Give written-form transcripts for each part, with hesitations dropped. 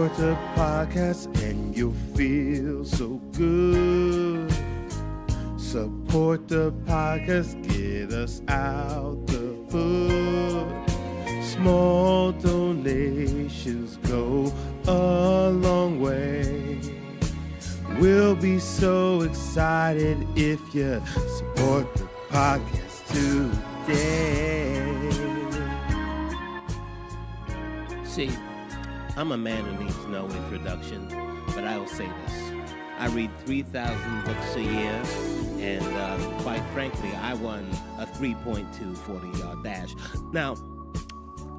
Support the podcast and you'll feel so good. Support the podcast, get us out the hood. Small donations go a long way. We'll be so excited if you support the podcast today. See, I'm a man who needs no introduction, but I will say this. I read 3,000 books a year, and quite frankly, I won a 3.2 40-yard dash. Now,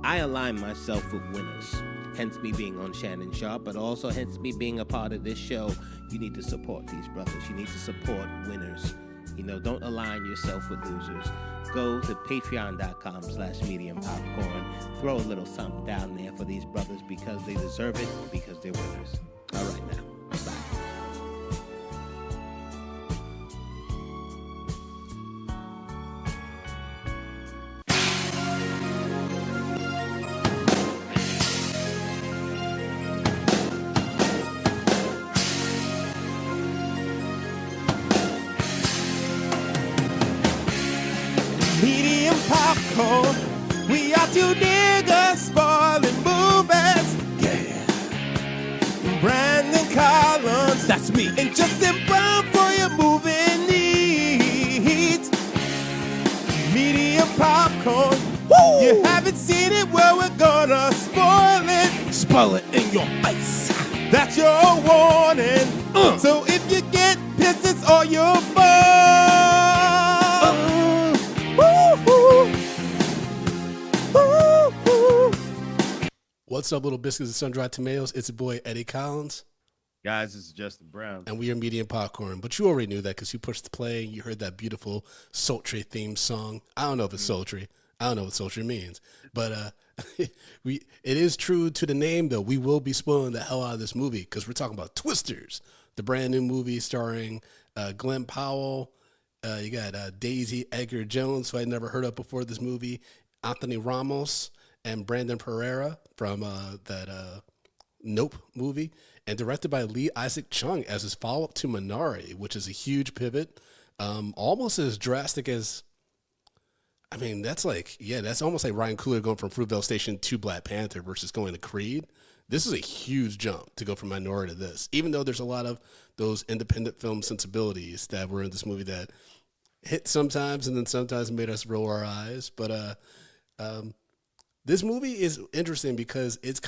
I align myself with winners, hence me being on Shannon Sharp, but also hence me being a part of this show. You need to support these brothers. You need to support winners. You know, don't align yourself with losers. Go to patreon.com/mediumpopcorn. Throw a little something down there for these brothers because they deserve it, because they're winners. All right, now, bye. Medium popcorn, we are two niggas spoiling movies. Yeah. Brandon Collins, That's me. and Justin Brown for your movie needs. Medium popcorn, woo! You haven't seen it, well, we're gonna spoil it. Spoil it in your face. That's your warning. So if you get pissed, it's all your fault. What's up, little biscuits and sun-dried tomatoes? It's your boy Eddie Collins, Guys, this is Justin Brown. and we are Medium Popcorn. But you already knew that because you pushed the play. You heard that beautiful sultry theme song. I don't know if it's sultry. I don't know what sultry means. But it is true to the name, though. We will be spoiling the hell out of this movie because we're talking about Twisters, the brand new movie starring Glenn Powell. You got Daisy Edgar Jones, who I'd never heard of before this movie, Anthony Ramos, and Brandon Pereira from that Nope movie, and directed by Lee Isaac Chung as his follow-up to Minari, which is a huge pivot, almost as drastic as, I mean, that's almost like Ryan Coogler going from Fruitvale Station to Black Panther versus going to Creed. This is a huge jump to go from Minari to this, even though there's a lot of those independent film sensibilities that were in this movie that hit sometimes and then sometimes made us roll our eyes. But this movie is interesting because it's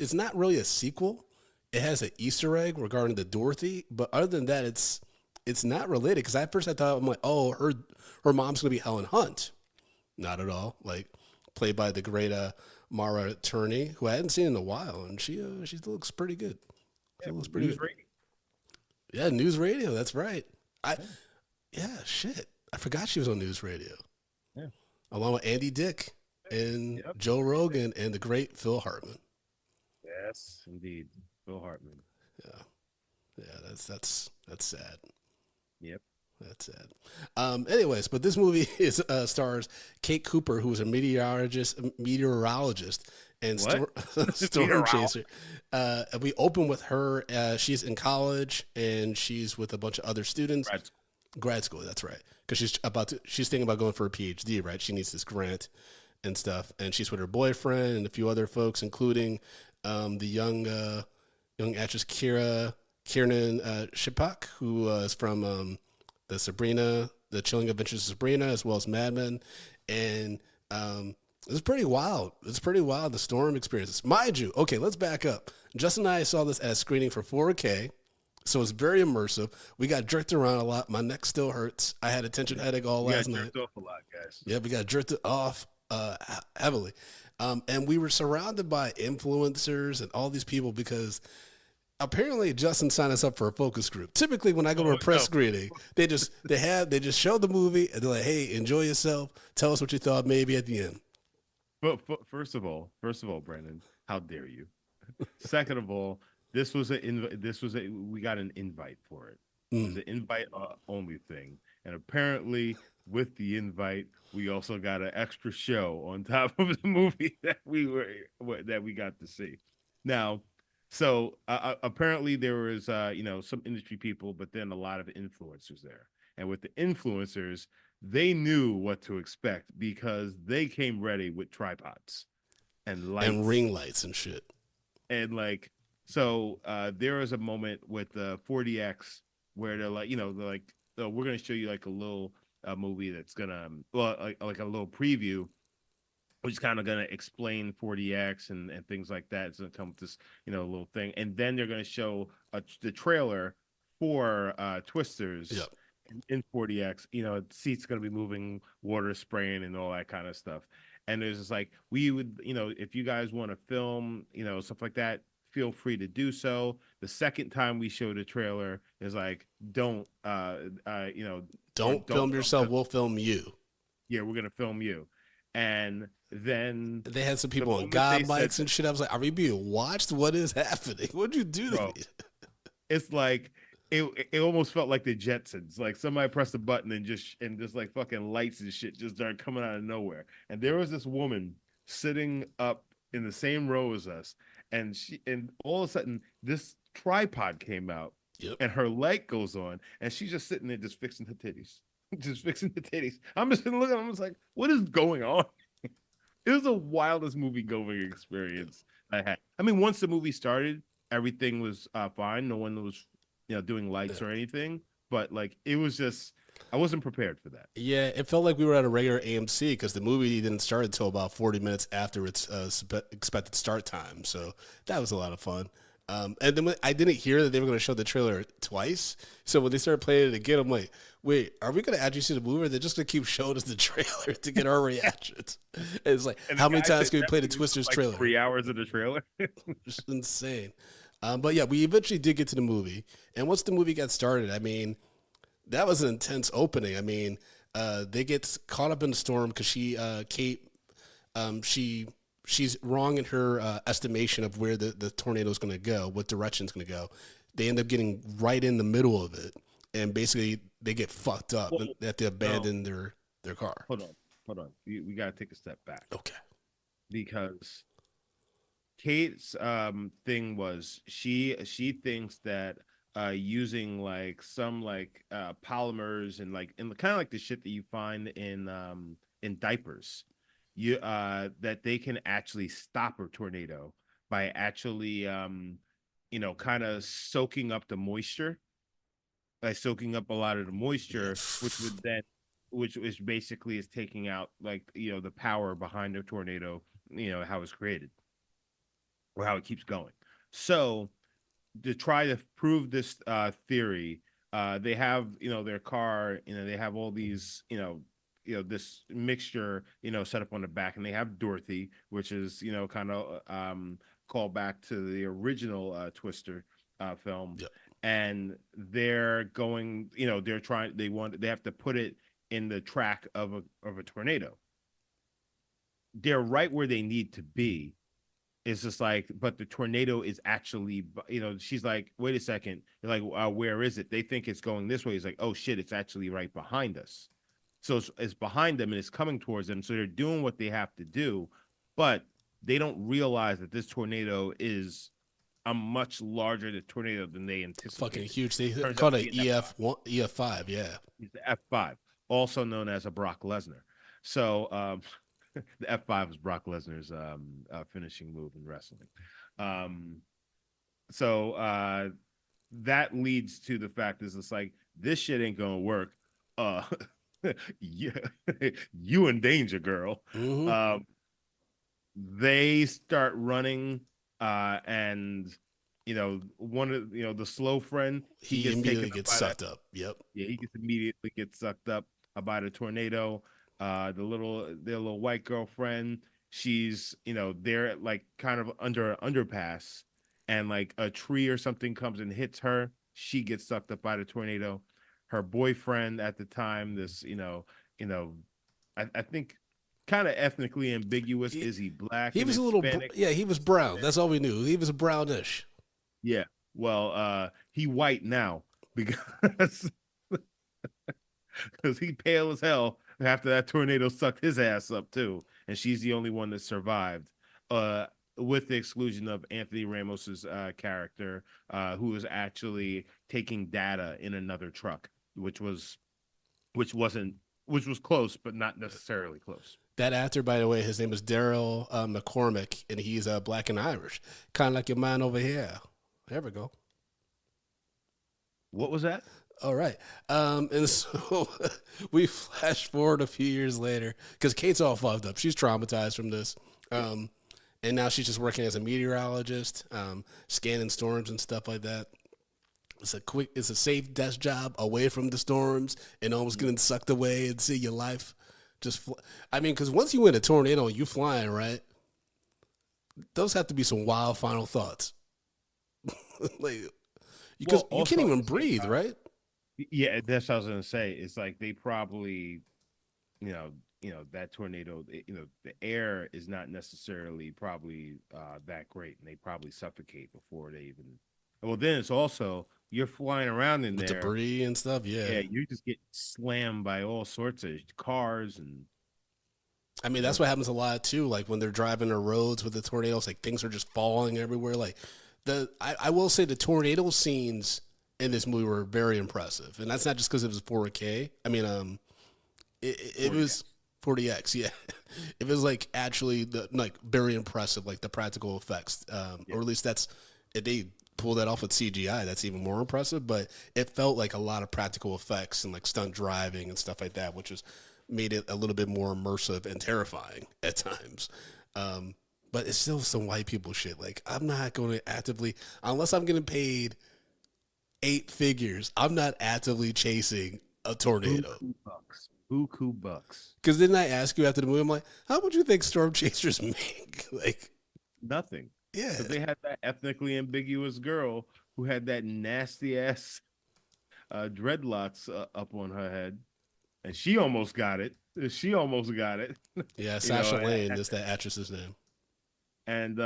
it's not really a sequel. It has an Easter egg regarding the Dorothy, but other than that, it's not related. Because at first I thought, I'm like, oh, her mom's gonna be Helen Hunt. Not at all. Like played by the great Mara Turney, who I hadn't seen in a while, and she looks pretty good. She looks pretty good. Radio. Yeah, News Radio. That's right. Shit. I forgot she was on News Radio. Yeah. Along Along with Andy Dick and Joe Rogan and the great Phil Hartman. Yes, indeed. Phil Hartman. Yeah, that's sad. Yep. That's sad. Anyways, but this movie stars Kate Cooper, who is a meteorologist, and storm chaser. We open with her. She's in college and she's with a bunch of other students. Grad school. That's right. Because she's thinking about going for a PhD. Right. She needs this grant and stuff, and she's with her boyfriend and a few other folks, including the young actress Kiernan Shippak, who is from the Chilling Adventures of Sabrina, as well as Mad Men. And it's pretty wild. It's pretty wild, the storm experiences. Mind you, okay, let's back up. Justin and I saw this at screening for 4K, so it's very immersive. We got jerked around a lot. My neck still hurts. I had a tension headache all last night. Jerked off a lot, guys. Yeah, we got jerked off heavily. And we were surrounded by influencers and all these people because apparently Justin signed us up for a focus group. Typically when I go to a press screening, they just show the movie and they're like, hey, enjoy yourself. Tell us what you thought maybe at the end. But first of all, Brandon, how dare you? Second of all, we got an invite for it. It was an invite only thing. And apparently with the invite, we also got an extra show on top of the movie that we got to see. Now, So apparently there was some industry people, but then a lot of influencers there. And with the influencers, they knew what to expect because they came ready with tripods and And lights ring lights and shit. and like there was a moment with the 40X where they're like, they're like, oh, we're gonna show you like a little movie that's gonna like a little preview, which is kind of gonna explain 40X and things like that. It's gonna come with this little thing, and then they're gonna show the trailer for Twisters Yep. in 40X. Seats gonna be moving, water spraying, and all that kind of stuff. And there's just like, we would, if you guys want to film, stuff like that, feel free to do so. The second time we showed a trailer is like, don't, Don't film yourself. We'll film you. Yeah, we're gonna film you. And then They had some people on moment God they mics said and shit. I was like, are we being watched? What is happening? What'd you do to Bro, me? it's like it almost felt like the Jetsons. Like somebody pressed a button and just like fucking lights and shit just started coming out of nowhere. And there was this woman sitting up in the same row as us, and all of a sudden this tripod came out, Yep. and her light goes on, and she's just sitting there just fixing her titties. Just fixing the titties. I'm just looking, I'm just like, what is going on? It was the wildest movie going experience I had. I mean, once the movie started, everything was fine. No one was, doing lights or anything. But like, it was just, I wasn't prepared for that. Yeah, it felt like we were at a regular AMC because the movie didn't start until about 40 minutes after its expected start time. So that was a lot of fun. And then I didn't hear that they were going to show the trailer twice. So when they started playing it again, I'm like, wait, are we going to actually see the movie? Or they're just going to keep showing us the trailer to get our reactions? And it's like, And how the many guy times said can we that play the movie was Twisters like trailer? 3 hours of the trailer. Just insane. But yeah, we eventually did get to the movie. And once the movie got started, I mean, that was an intense opening. I mean, they get caught up in the storm because Kate, she's wrong in her estimation of where the tornado is going to go, what direction it's going to go. They end up getting right in the middle of it, and basically they get fucked up. Well, And they have to abandon their car. hold on. We got to take a step back Okay. because Kate's thing was she thinks that using like some like polymers and like kind of like the shit that you find in diapers, that they can actually stop a tornado by actually kind of soaking up the moisture, by soaking up a lot of the moisture, which basically is taking out like the power behind the tornado, how it's created or how it keeps going. So to try to prove this theory, they have their car, they have all these this mixture set up on the back, and they have Dorothy, which is kind of called back to the original Twister film. Yep. And they're going, they have to put it in the track of a tornado. They're right where they need to be. It's just like, but the tornado is actually, she's like, wait a second. They're like, where is it? They think it's going this way. It's like, oh shit, it's actually right behind us. So it's behind them and it's coming towards them. So they're doing what they have to do, but they don't realize that this tornado is a much larger tornado than they anticipated. Fucking huge. They Turns called out it to be an EF5. Yeah. He's the F5, also known as a Brock Lesnar. So the F5 is Brock Lesnar's finishing move in wrestling. So that leads to the fact is it's like, this shit ain't gonna work. Yeah, you in danger, girl. Mm-hmm. They start running, and one of the slow friend, He gets immediately taken gets sucked up. Yep. Yeah, he gets immediately gets sucked up by the tornado. Their little white girlfriend, she's they're like kind of under an underpass, and like a tree or something comes and hits her. She gets sucked up by the tornado. Her boyfriend at the time, this I think kind of ethnically ambiguous. Is he black? He and was a little, Hispanic? he was brown. That's all we knew. He was brownish. Yeah. Well, he white now because because he pale as hell after that tornado sucked his ass up too, and she's the only one that survived. with the exclusion of Anthony Ramos's character, who was actually taking data in another truck, which was close, but not necessarily close. That actor, by the way, his name is Daryl McCormick, and he's black and Irish, kind of like your man over here. There we go. What was that? All right. And so we flash forward a few years later because Kate's all fucked up. She's traumatized from this. And now she's just working as a meteorologist, scanning storms and stuff like that. It's a safe desk job away from the storms and almost getting sucked away and see your life because once you win a tornado, you flying, right? Those have to be some wild final thoughts. Because you can't even breathe, right? Yeah, that's what I was gonna say. It's like they probably, that tornado, the air is not necessarily probably that great, and they probably suffocate before they even. Well, then it's also you're flying around in With there, debris and stuff. Yeah, you just get slammed by all sorts of cars and. I mean, that's what happens a lot too. Like when they're driving the roads with the tornadoes, like things are just falling everywhere. Like I will say the tornado scenes in this movie were very impressive, and that's not just because it was 4K. I mean, it was 40X. Yeah, it was like actually very impressive, like the practical effects, or at least if they pull that off with CGI, that's even more impressive. But it felt like a lot of practical effects and like stunt driving and stuff like that, which made it a little bit more immersive and terrifying at times. But it's still some white people shit. Like I'm not going to actively, unless I'm getting paid 8 figures, I'm not actively chasing a tornado. Buku bucks. Because didn't I ask you after the movie? I'm like, how much you think storm chasers make? Like nothing. Yeah, but they had that ethnically ambiguous girl who had that nasty ass dreadlocks up on her head, and she almost got it. Yeah, Sasha Lane is that actress's name. And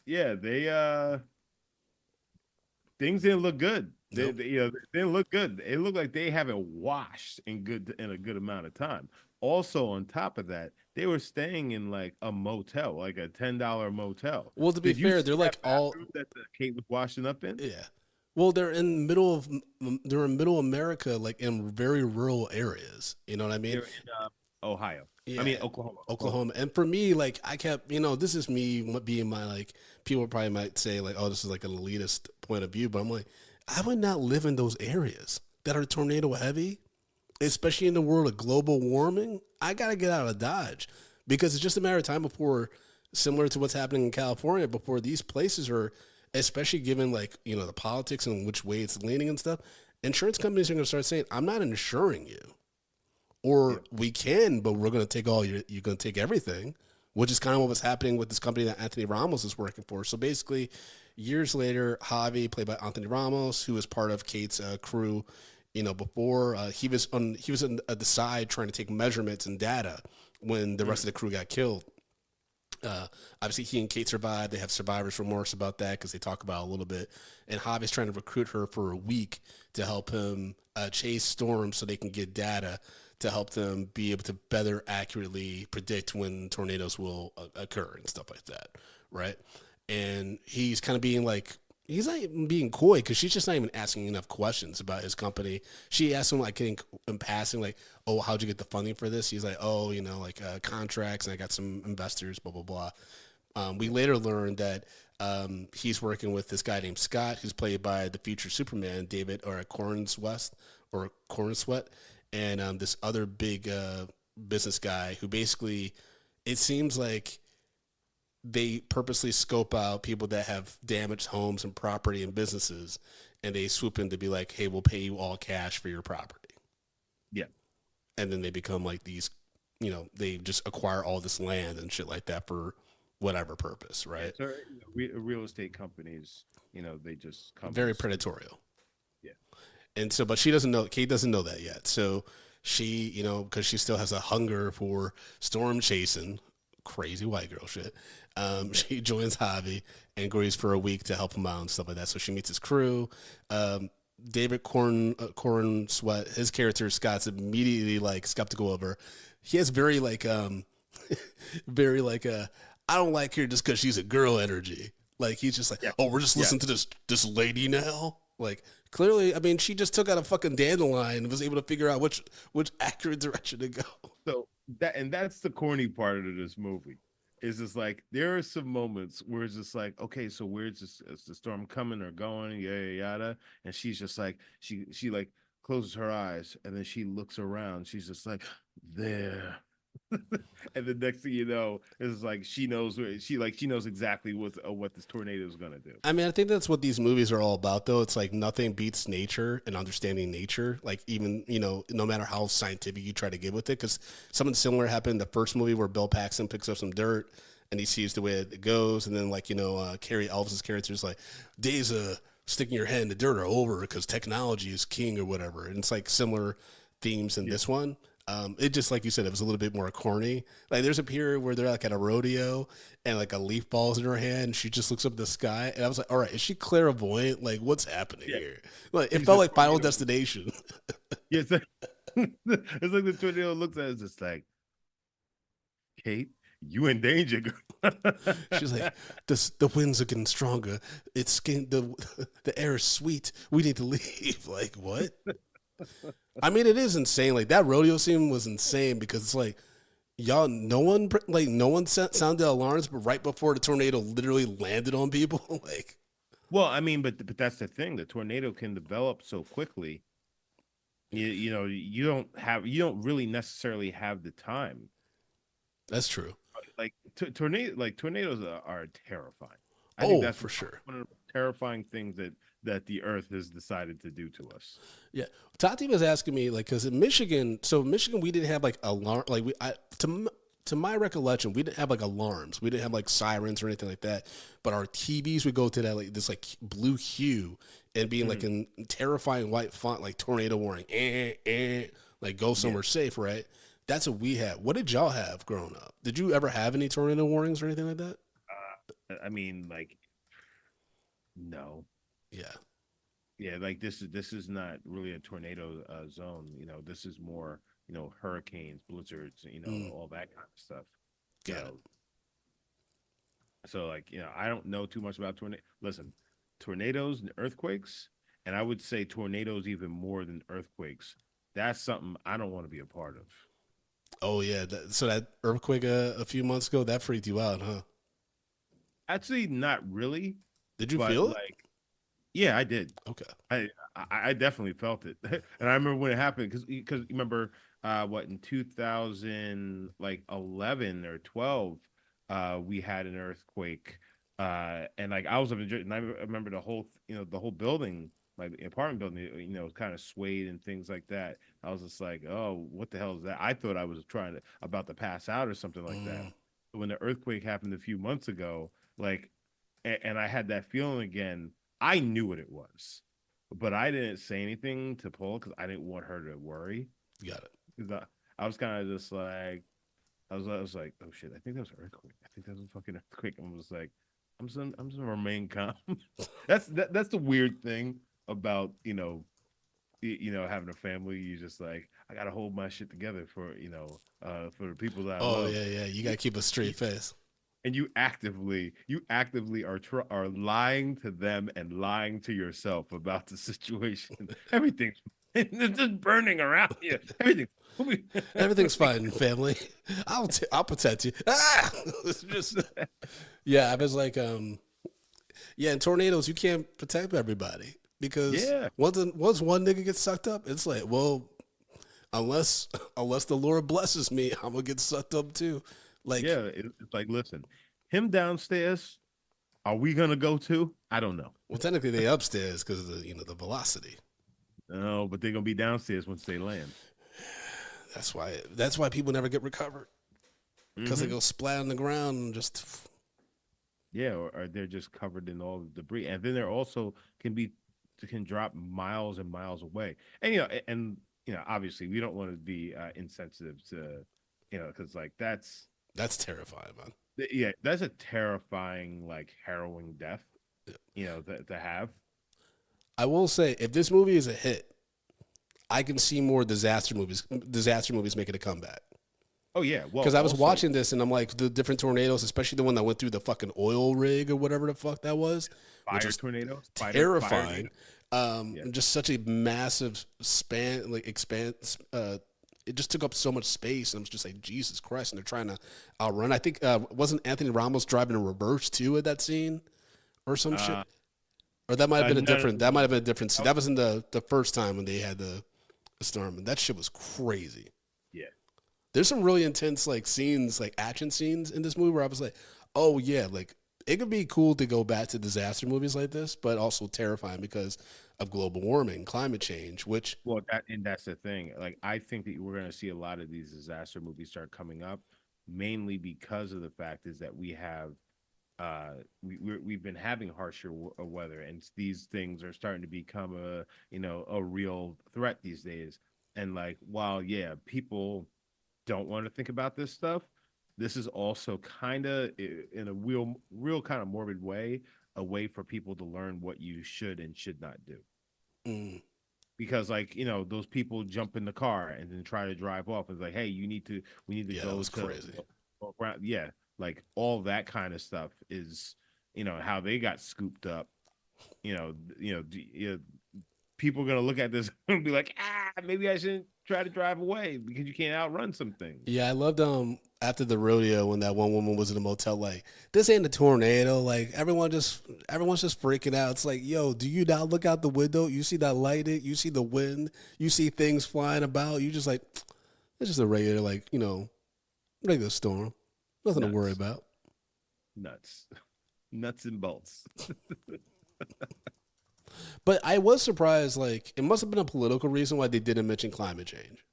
they things didn't look good. Nope. They didn't look good. It looked like they haven't washed in a good amount of time. Also, on top of that, they were staying in like a motel, like a $10 motel. Well, to be fair, they're like all that Kate was washing up in. Yeah. Well, they're in middle America, like in very rural areas. You know what I mean? They're in Ohio. Yeah. I mean Oklahoma. And for me, like I kept, this is me being my like. People probably might say like, oh, this is like an elitist point of view, but I'm like, I would not live in those areas that are tornado heavy, especially in the world of global warming. I gotta get out of Dodge because it's just a matter of time before, similar to what's happening in California, before these places are, especially given like the politics and which way it's leaning and stuff. Insurance companies are gonna start saying, I'm not insuring you. Or we can, but we're going to take you're going to take everything, which is kind of what was happening with this company that Anthony Ramos is working for. So basically, years later, Javi, played by Anthony Ramos, who was part of Kate's crew, before he was on the side trying to take measurements and data when the rest of the crew got killed. Obviously, he and Kate survived. They have survivor's remorse about that because they talk about it a little bit. And Javi's trying to recruit her for a week to help him chase storms so they can get data to help them be able to better accurately predict when tornadoes will occur and stuff like that, right? And he's kind of being like, he's not even being coy because she's just not even asking enough questions about his company. She asked him, like, I think in passing, like, oh, how'd you get the funding for this? He's like, oh, contracts, and I got some investors, blah, blah, blah. We later learned that he's working with this guy named Scott, who's played by the future Superman, David Cornsweet, and this other big business guy who basically, it seems like they purposely scope out people that have damaged homes and property and businesses, and they swoop in to be like, hey, we'll pay you all cash for your property. Yeah. And then they become like these, they just acquire all this land and shit like that for whatever purpose, right? Yeah, so real estate companies, they just come very predatory. Yeah. And so, but Kate doesn't know that yet. So she, because she still has a hunger for storm chasing, crazy white girl shit. She joins Javi and agrees for a week to help him out and stuff like that. So she meets his crew. David Cornsweet, his character Scott's immediately like skeptical of her. He has very like, very like I don't like her just because she's a girl energy. Like he's just like, Yeah. oh, we're just listening to this lady now. Like clearly, I mean, she just took out a fucking dandelion and was able to figure out which accurate direction to go. So that's the corny part of this movie. Is just like there are some moments where it's just like, okay, so where's this is the storm coming or going, yada yada, and she's just like she like closes her eyes and then she looks around. She's just like there. And the next thing you know, is like she knows where she knows exactly what this tornado is gonna do. I mean, I think that's what these movies are all about, though. It's like nothing beats nature and understanding nature. Like even no matter how scientific you try to get with it, because something similar happened in the first movie where Bill Paxton picks up some dirt and he sees the way it goes, and then Carrie Elvis's character is like, days of sticking your head in the dirt are over because technology is king or whatever, and it's like similar themes in this one. It just like you said, it was a little bit more corny. Like there's a period where they're like at a rodeo and like a leaf falls in her hand and she just looks up at the sky. And I was like, all right, is she clairvoyant? Like what's happening here? Like it felt like Final Destination. Yeah, it's like, it's like the tornado looks at us just like, Kate, you in danger, girl. She's like, the winds are getting stronger. It's getting, the air is sweet. We need to leave. Like what? I mean, it is insane. Like that rodeo scene was insane because it's like, y'all, no one sounded alarms, but right before the tornado literally landed on people, like. Well, I mean, but that's the thing. The tornado can develop so quickly. You don't really necessarily have the time. That's true. Like tornadoes are terrifying. I Oh, think that's for sure. one of the terrifying things that the earth has decided to do to us. Yeah, Tati was asking me like, because in Michigan, we didn't have like alarm, like to my recollection, we didn't have like alarms, we didn't have like sirens or anything like that. But our TVs would go to that like this like blue hue and being like in terrifying white font, like tornado warning, like go somewhere safe, right? That's what we had. What did y'all have growing up? Did you ever have any tornado warnings or anything like that? I mean, like, no. Yeah, like this is not really a tornado zone. This is more hurricanes, blizzards, all that kind of stuff. Got it. So like I don't know too much about tornado. Listen, tornadoes and earthquakes, and I would say tornadoes even more than earthquakes. That's something I don't want to be a part of. Oh yeah, so that earthquake a few months ago, that freaked you out, huh? Actually, not really. Did you feel it? Like, yeah, I did. Okay. I definitely felt it, and I remember when it happened because remember what in 2011 or 12 we had an earthquake and like I was up in Jersey, and I remember the whole building, my apartment building, was kind of swayed and things like that. I was just like, oh, what the hell is that? I thought I was about to pass out or something like that. When the earthquake happened a few months ago, like, and I had that feeling again. I knew what it was, but I didn't say anything to Paul because I didn't want her to worry. Got it. Because I was kind of just like, I was like, oh shit, I think that was an earthquake. I think that was a fucking earthquake. I was like, I'm just gonna remain calm. That's the weird thing about having a family. You just like, I gotta hold my shit together for the people that I love. Oh yeah, you gotta keep a straight face. And you actively are lying to them and lying to yourself about the situation. Everything's it's just burning around you. Everything's fine, family. I'll protect you. Ah! It's just I was like, in tornadoes you can't protect everybody because once one nigga gets sucked up, it's like, well, unless the Lord blesses me, I'm gonna get sucked up too. Like, it's like, listen, him downstairs, are we gonna go too? I don't know. Well, technically they upstairs because of the velocity. No, but they're gonna be downstairs once they land. That's why people never get recovered because they go splat on the ground and just. Yeah, or they're just covered in all the debris, and then they're also can drop miles and miles away, and obviously we don't want to be insensitive to because like that's terrifying, man. Yeah, that's a terrifying, like, harrowing death, to have. I will say, if this movie is a hit, I can see more disaster movies making a comeback. Oh yeah. Well, Because I was also, watching this and I'm like, the different tornadoes, especially the one that went through the fucking oil rig or whatever the fuck that was, which fire was tornadoes, terrifying. Yeah. Just such a massive span, like expanse. It just took up so much space. And I was just like, Jesus Christ. And they're trying to outrun. I think, wasn't Anthony Ramos driving in reverse too at that scene or some shit? Or that might have been a No, no, different, no, that might no. have been a different scene. That was in the first time when they had the storm. And that shit was crazy. Yeah. There's some really intense like scenes, like action scenes in this movie where I was like, oh yeah, like it could be cool to go back to disaster movies like this, but also terrifying because of global warming, climate change, which Well, that's the thing. Like, I think that we're going to see a lot of these disaster movies start coming up, mainly because of the fact is that we have we've been having harsher weather, and these things are starting to become a real threat these days. And like, while yeah, people don't want to think about this stuff, this is also kind of in a real kind of morbid way, a way for people to learn what you should and should not do. mm, Because like, those people jump in the car and then try to drive off. It's like, hey, we need to yeah, that go was to crazy. around. Yeah, like all that kind of stuff is, how they got scooped up. People are gonna look at this and be like, maybe I shouldn't try to drive away because you can't outrun some things. Yeah, I loved after the rodeo when that one woman was in the motel, like, this ain't a tornado. Like everyone's just freaking out. It's like, yo, do you not look out the window? You see that lightning, you see the wind, you see things flying about, you just like it's just a regular, like, regular storm. Nothing to worry Nuts, about. nuts, nuts and bolts. But I was surprised, like, it must have been a political reason why they didn't mention climate change.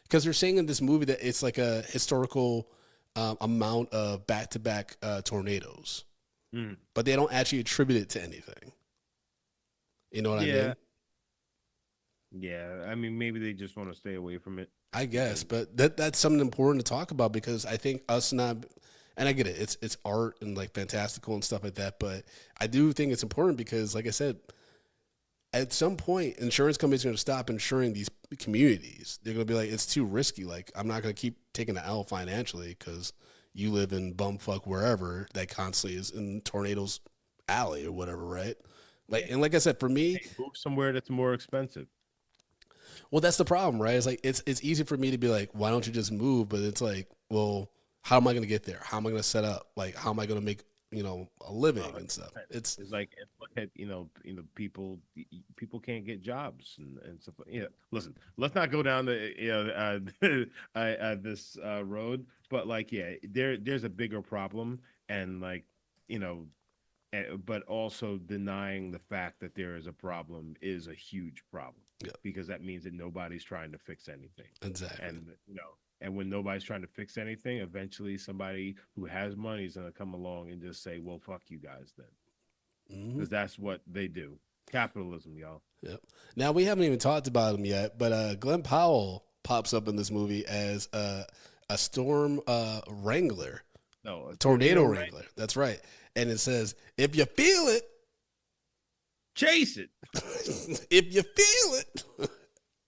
Because they're saying in this movie that it's like a historical amount of back-to-back tornadoes, Mm. but they don't actually attribute it to anything. You know what I Yeah, mean? yeah. I mean, maybe they just want to stay away from it. I guess, Because but that's something important to talk about because I think us not, and I get it, it's art and like fantastical and stuff like that, but I do think it's important because, like I said, at some point, insurance companies are going to stop insuring these communities. They're going to be like, it's too risky. Like, I'm not going to keep taking the L financially because you live in bumfuck wherever that constantly is in tornadoes alley or whatever, right? Like, and like I said, for me, move somewhere that's more expensive. well, that's the problem, right? It's like it's easy for me to be like, why don't you just move? But it's like, well, how am I going to get there? How am I going to set up? Like, how am I going to make a living and stuff? It's It's like, look at people can't get jobs and stuff. Yeah, listen, let's not go down the this road, but like, yeah, there's a bigger problem, and like, you know, but also denying the fact that there is a problem is a huge problem, yeah, because that means that nobody's trying to fix anything. exactly. And when nobody's trying to fix anything, eventually somebody who has money is going to come along and just say, well, fuck you guys then, Hmm. because that's what they do. Capitalism, y'all. Yep. Now we haven't even talked about him yet, but Glenn Powell pops up in this movie as a storm wrangler, No, a tornado tornado wrangler. That's right. And it says, if you feel it, chase it. if you feel it.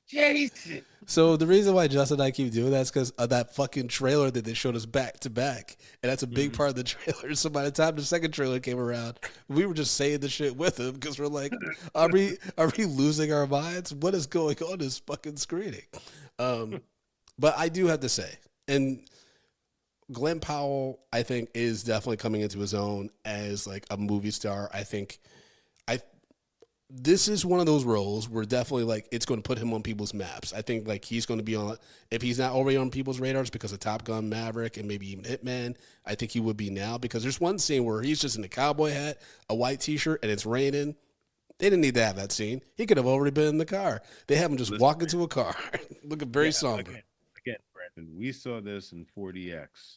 Chase it. So the reason why Justin and I keep doing that is because of that fucking trailer that they showed us back to back, and that's a big part of the trailer. So by the time the second trailer came around, we were just saying the shit with him because we're like, are we losing our minds? What is going on in this fucking screening? But I do have to say, and Glenn Powell, I think, is definitely coming into his own as like a movie star. I think this is one of those roles where definitely like it's going to put him on people's maps. I think like he's going to be on, if he's not already on people's radars because of Top Gun Maverick and maybe even Hitman, I think he would be now, because there's one scene where he's just in a cowboy hat, a white t-shirt, and it's raining. They didn't need to have that scene. He could have already been in the car. They have him just walk into a car looking very somber. Again, Brandon, we saw this in 40X,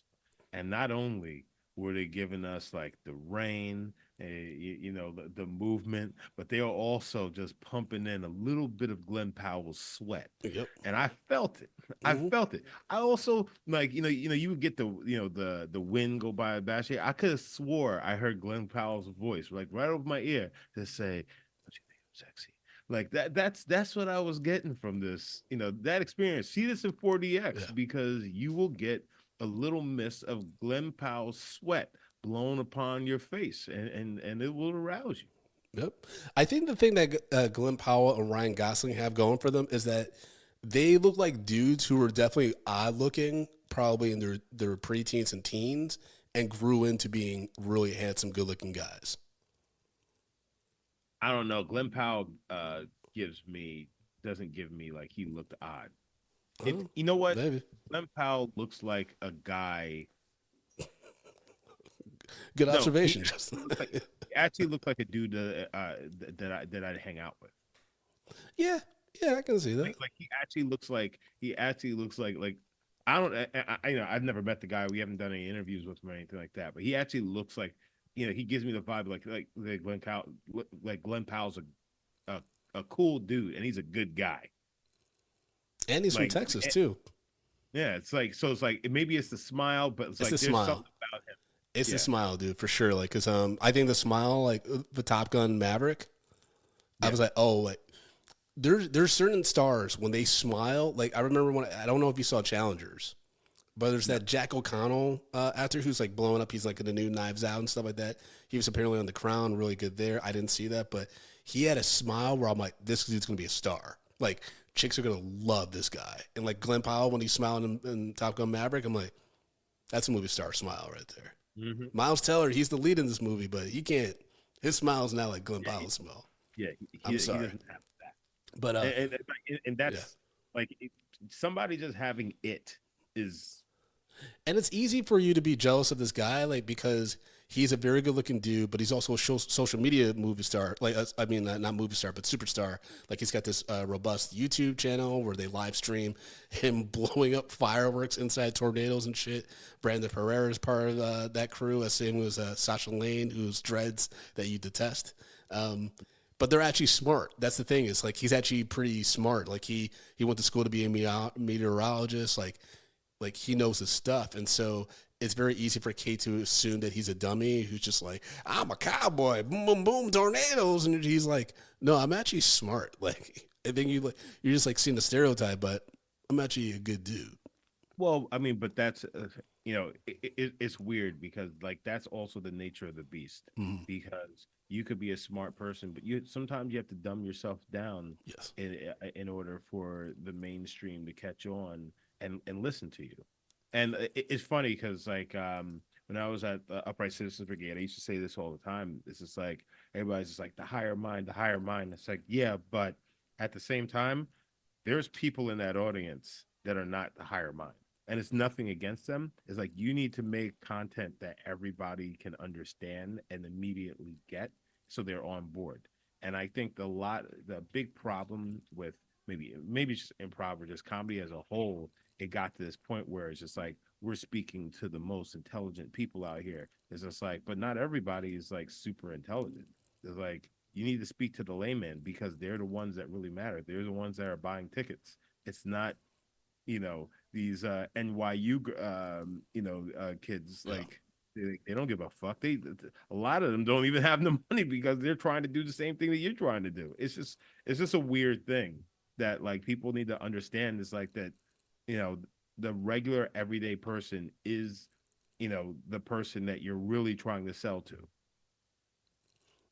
and not only were they giving us like the rain, the movement, but they are also just pumping in a little bit of Glenn Powell's sweat. Yep. And I felt it. I felt it. I also like, you would get the wind go by a bash. I could have swore I heard Glenn Powell's voice like right over my ear to say, "Don't you think I'm sexy? Like that's what I was getting from this, that experience. See this in 4DX Yeah. because you will get a little mist of Glenn Powell's sweat blown upon your face, and it will arouse you. Yep. I think the thing that Glenn Powell and Ryan Gosling have going for them is that they look like dudes who were definitely odd looking, probably in their preteens and teens, and grew into being really handsome, good looking guys. I don't know. Glenn Powell doesn't give me like he looked odd. Oh, You know what? maybe. Glenn Powell looks like a guy. Good No, observation, Justin. he actually looked like a dude that I'd hang out with. Yeah, I can see that. Like he actually looks like I don't I've never met the guy. We haven't done any interviews with him or anything like that. But he actually looks like he gives me the vibe like Glenn Powell's a cool dude and he's a good guy. And he's from Like, Texas too. Yeah, it's like maybe it's the smile, but it's like the there's smile. something about him. It's Yeah. the smile, dude, for sure. Like, cause I think the smile, like the Top Gun Maverick, I was like, oh, like there's certain stars when they smile. Like I remember when I don't know if you saw Challengers, but there's that Jack O'Connell actor who's like blowing up. He's like in the new Knives Out and stuff like that. He was apparently on The Crown, really good there. I didn't see that, but he had a smile where I'm like, this dude's gonna be a star. Like chicks are gonna love this guy. And like Glenn Powell when he's smiling in Top Gun Maverick, I'm like, that's a movie star smile right there. Mm-hmm. Miles Teller, he's the lead in this movie, but he can't. His smile's not like Glenn Powell's smile. Yeah, I'm sorry. He doesn't have that. But And that's like somebody just having it is. and it's easy for you to be jealous of this guy, like because he's a very good looking dude, but he's also a social media movie star. Like I mean, not movie star, but superstar. Like he's got this robust YouTube channel where they live stream him blowing up fireworks inside tornadoes and shit. Brandon Pereira is part of that crew. Same as Sasha Lane, who's dreads that you detest. But they're actually smart. That's the thing. Is like he's actually pretty smart. Like he went to school to be a meteorologist. Like he knows his stuff, and so it's very easy for Kate to assume that he's a dummy who's just like, I'm a cowboy, boom, boom, boom, tornadoes, and he's like, no, I'm actually smart. Like I think you're just like seeing the stereotype, but I'm actually a good dude. Well, I mean, but that's it's weird because like that's also the nature of the beast. Mhm. Because you could be a smart person, but sometimes you have to dumb yourself down Yes. in order for the mainstream to catch on and listen to you. And it's funny because like when I was at the Upright Citizens Brigade, I used to say this all the time. It's just like everybody's just like the higher mind, the higher mind. It's like yeah, but at the same time, there's people in that audience that are not the higher mind. And it's nothing against them. It's like you need to make content that everybody can understand and immediately get so they're on board. And I think the big problem with maybe it's just improv or just comedy as a whole, it got to this point where it's just like we're speaking to the most intelligent people out here. It's just like, but not everybody is like super intelligent. It's like you need to speak to the layman because they're the ones that really matter. They're the ones that are buying tickets. It's not these NYU kids like they don't give a fuck. A lot of them don't even have the money because they're trying to do the same thing that you're trying to do. It's just a weird thing that like people need to understand. Is like that the regular everyday person is the person that you're really trying to sell to.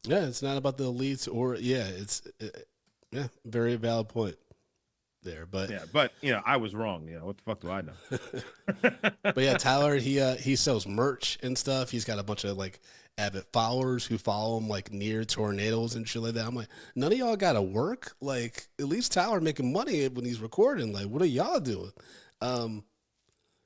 Yeah, it's not about the elites or very valid point there, but I was wrong. What the fuck do I know? but yeah, Tyler, he sells merch and stuff. He's got a bunch of like avid followers who follow him like near tornadoes and shit like that. I'm like, none of y'all got to work. Like at least Tyler making money when he's recording. Like, what are y'all doing?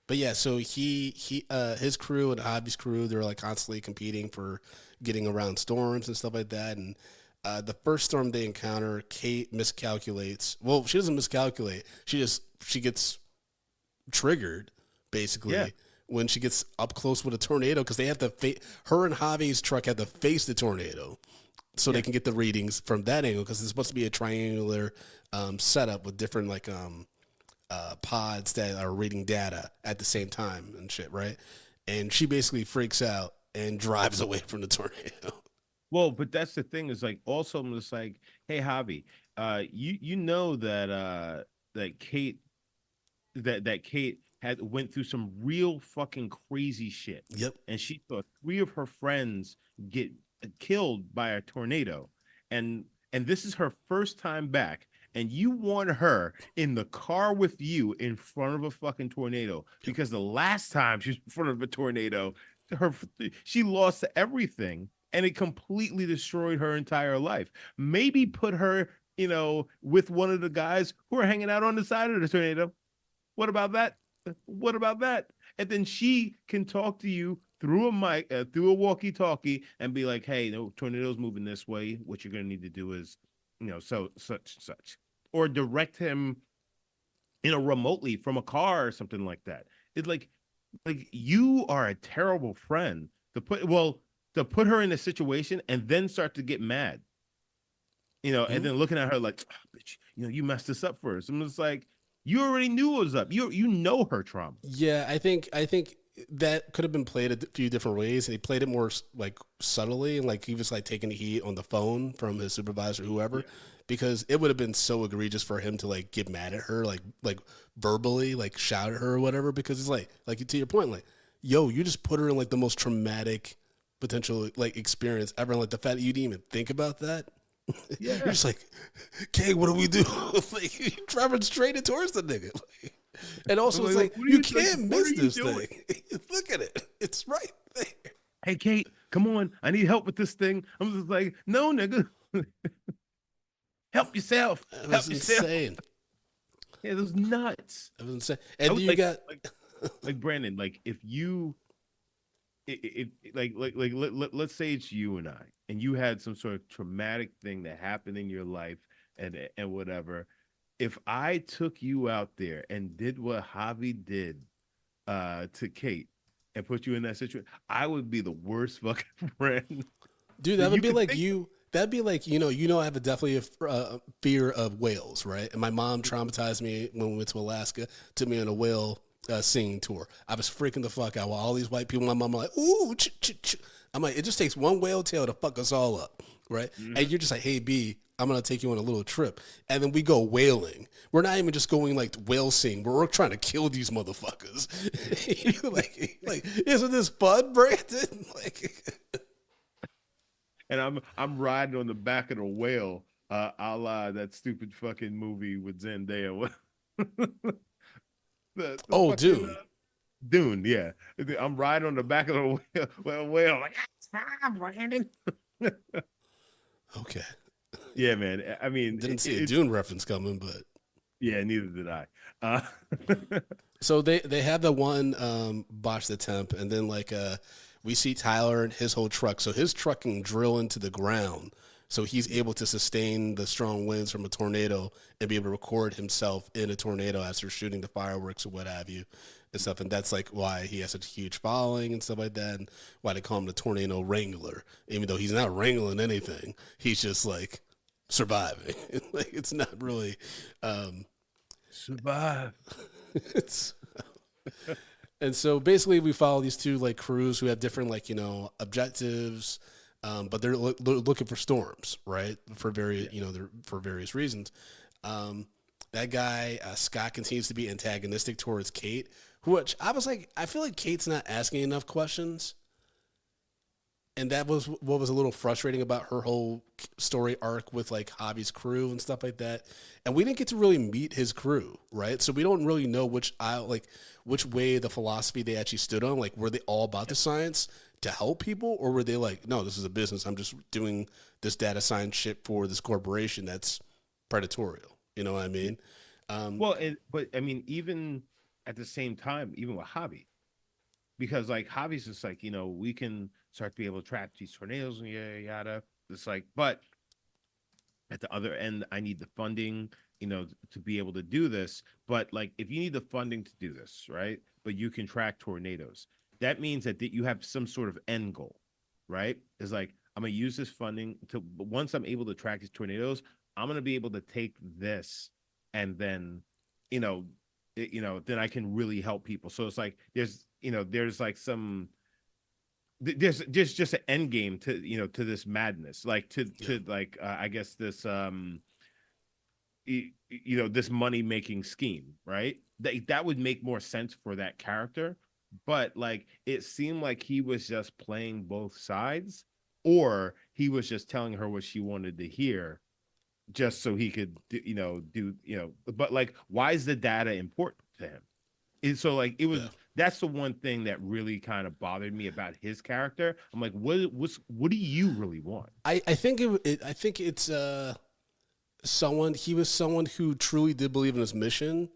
But yeah, so his crew and Hobby's crew, they're like constantly competing for getting around storms and stuff like that. And the first storm they encounter, Kate miscalculates. Well, she doesn't miscalculate. She gets triggered basically when she gets up close with a tornado because they have to her and Javi's truck have to face the tornado so they can get the readings from that angle because it's supposed to be a triangular setup with different like pods that are reading data at the same time and shit, right? And she basically freaks out and drives away from the tornado. Well, but that's the thing is like also I'm just like, hey Javi, you know that that Kate that Kate had went through some real fucking crazy shit, Yep. and she saw three of her friends get killed by a tornado, and this is her first time back, and you want her in the car with you in front of a fucking tornado Yep. because the last time she was in front of a tornado, her she lost everything. And it completely destroyed her entire life. Maybe put her, with one of the guys who are hanging out on the side of the tornado. What about that? What about that? And then she can talk to you through a mic, through a walkie-talkie, and be like, "Hey, no tornado's moving this way. What you're gonna need to do is, so such, or direct him, remotely from a car or something like that." It's like you are a terrible friend to put her in a situation and then start to get mad, and then looking at her like, oh, bitch, you messed this up for us. I'm just like, you already knew it was up. You know her trauma. Yeah, I think that could have been played a few different ways. And he played it more like subtly, and like he was like taking the heat on the phone from his supervisor, whoever, because it would have been so egregious for him to like get mad at her, like verbally, like shout at her or whatever. Because it's like to your point, like, yo, you just put her in like the most traumatic potential like experience ever. And like the fact that you didn't even think about that. Yeah. You're just like, okay, what do we do? Like, you're driving straight in towards the nigga. Like, and also, it's like, you can't miss this thing. Look at it. It's right there. Hey, Kate, come on. I need help with this thing. I'm just like, no, nigga. Help yourself. That Help was yourself. insane. Yeah, it was nuts. That was insane. And you like, got like Brandon, like if you let's say it's you and I, and you had some sort of traumatic thing that happened in your life and whatever. If I took you out there and did what Javi did to Kate and put you in that situation, I would be the worst fucking friend. dude, that would be like you. That'd be like, I have definitely a fear of whales, right? And my mom traumatized me when we went to Alaska, took me on a whale singing tour. I was freaking the fuck out while all these white people, my mom, like, ooh, I'm like, it just takes one whale tail to fuck us all up, right? And you're just like, hey, B, I'm going to take you on a little trip. And then we go whaling. We're not even just going like whale sing. We're trying to kill these motherfuckers. like, isn't this fun, Brandon? Like... And I'm riding on the back of the whale, a la that stupid fucking movie with Zendaya. the Oh, fucking, Dune. Dune, yeah. I'm riding on the back of the whale like, stop, Brandon. Okay. Yeah, man. I mean, Didn't see a Dune reference coming, but yeah, neither did I. so they have the one botched attempt, and then like we see Tyler and his whole truck. So his truck can drill into the ground, so he's able to sustain the strong winds from a tornado and be able to record himself in a tornado as they're shooting the fireworks or what have you and stuff. And that's like why he has such a huge following and stuff like that, and why they call him the Tornado Wrangler, even though he's not wrangling anything. He's just like surviving. Like it's not really Survive. it's and so basically we follow these two like crews who have different like objectives, but they're looking for storms, right, for various they're for various reasons. That guy Scott continues to be antagonistic towards Kate, which I was like, I feel like Kate's not asking enough questions. And that was what was a little frustrating about her whole story arc with like Javi's crew and stuff like that. And we didn't get to really meet his crew, right? So we don't really know which way the philosophy they actually stood on. Like, were they all about the science to help people, or were they like, no, this is a business. I'm just doing this data science shit for this corporation that's predatorial. You know what I mean? But I mean, even at the same time, even with Javi, because like Javi's just like, we can start to be able to track these tornadoes and yada yada. It's like, but at the other end, I need the funding, to be able to do this. But like, if you need the funding to do this, right? But you can track tornadoes, that means that you have some sort of end goal, right? It's like, I'm gonna use this funding to, once I'm able to track these tornadoes, I'm gonna be able to take this, and then, then I can really help people. So it's like there's like some there's just an end game to to this madness, like to like I guess this this money making scheme, right? That would make more sense for that character, but like it seemed like he was just playing both sides, or he was just telling her what she wanted to hear, just so he could but like, why is the data important to him? And so like it was, that's the one thing that really kind of bothered me about his character. I'm like, what do you really want? I think I think it's he was someone who truly did believe in his mission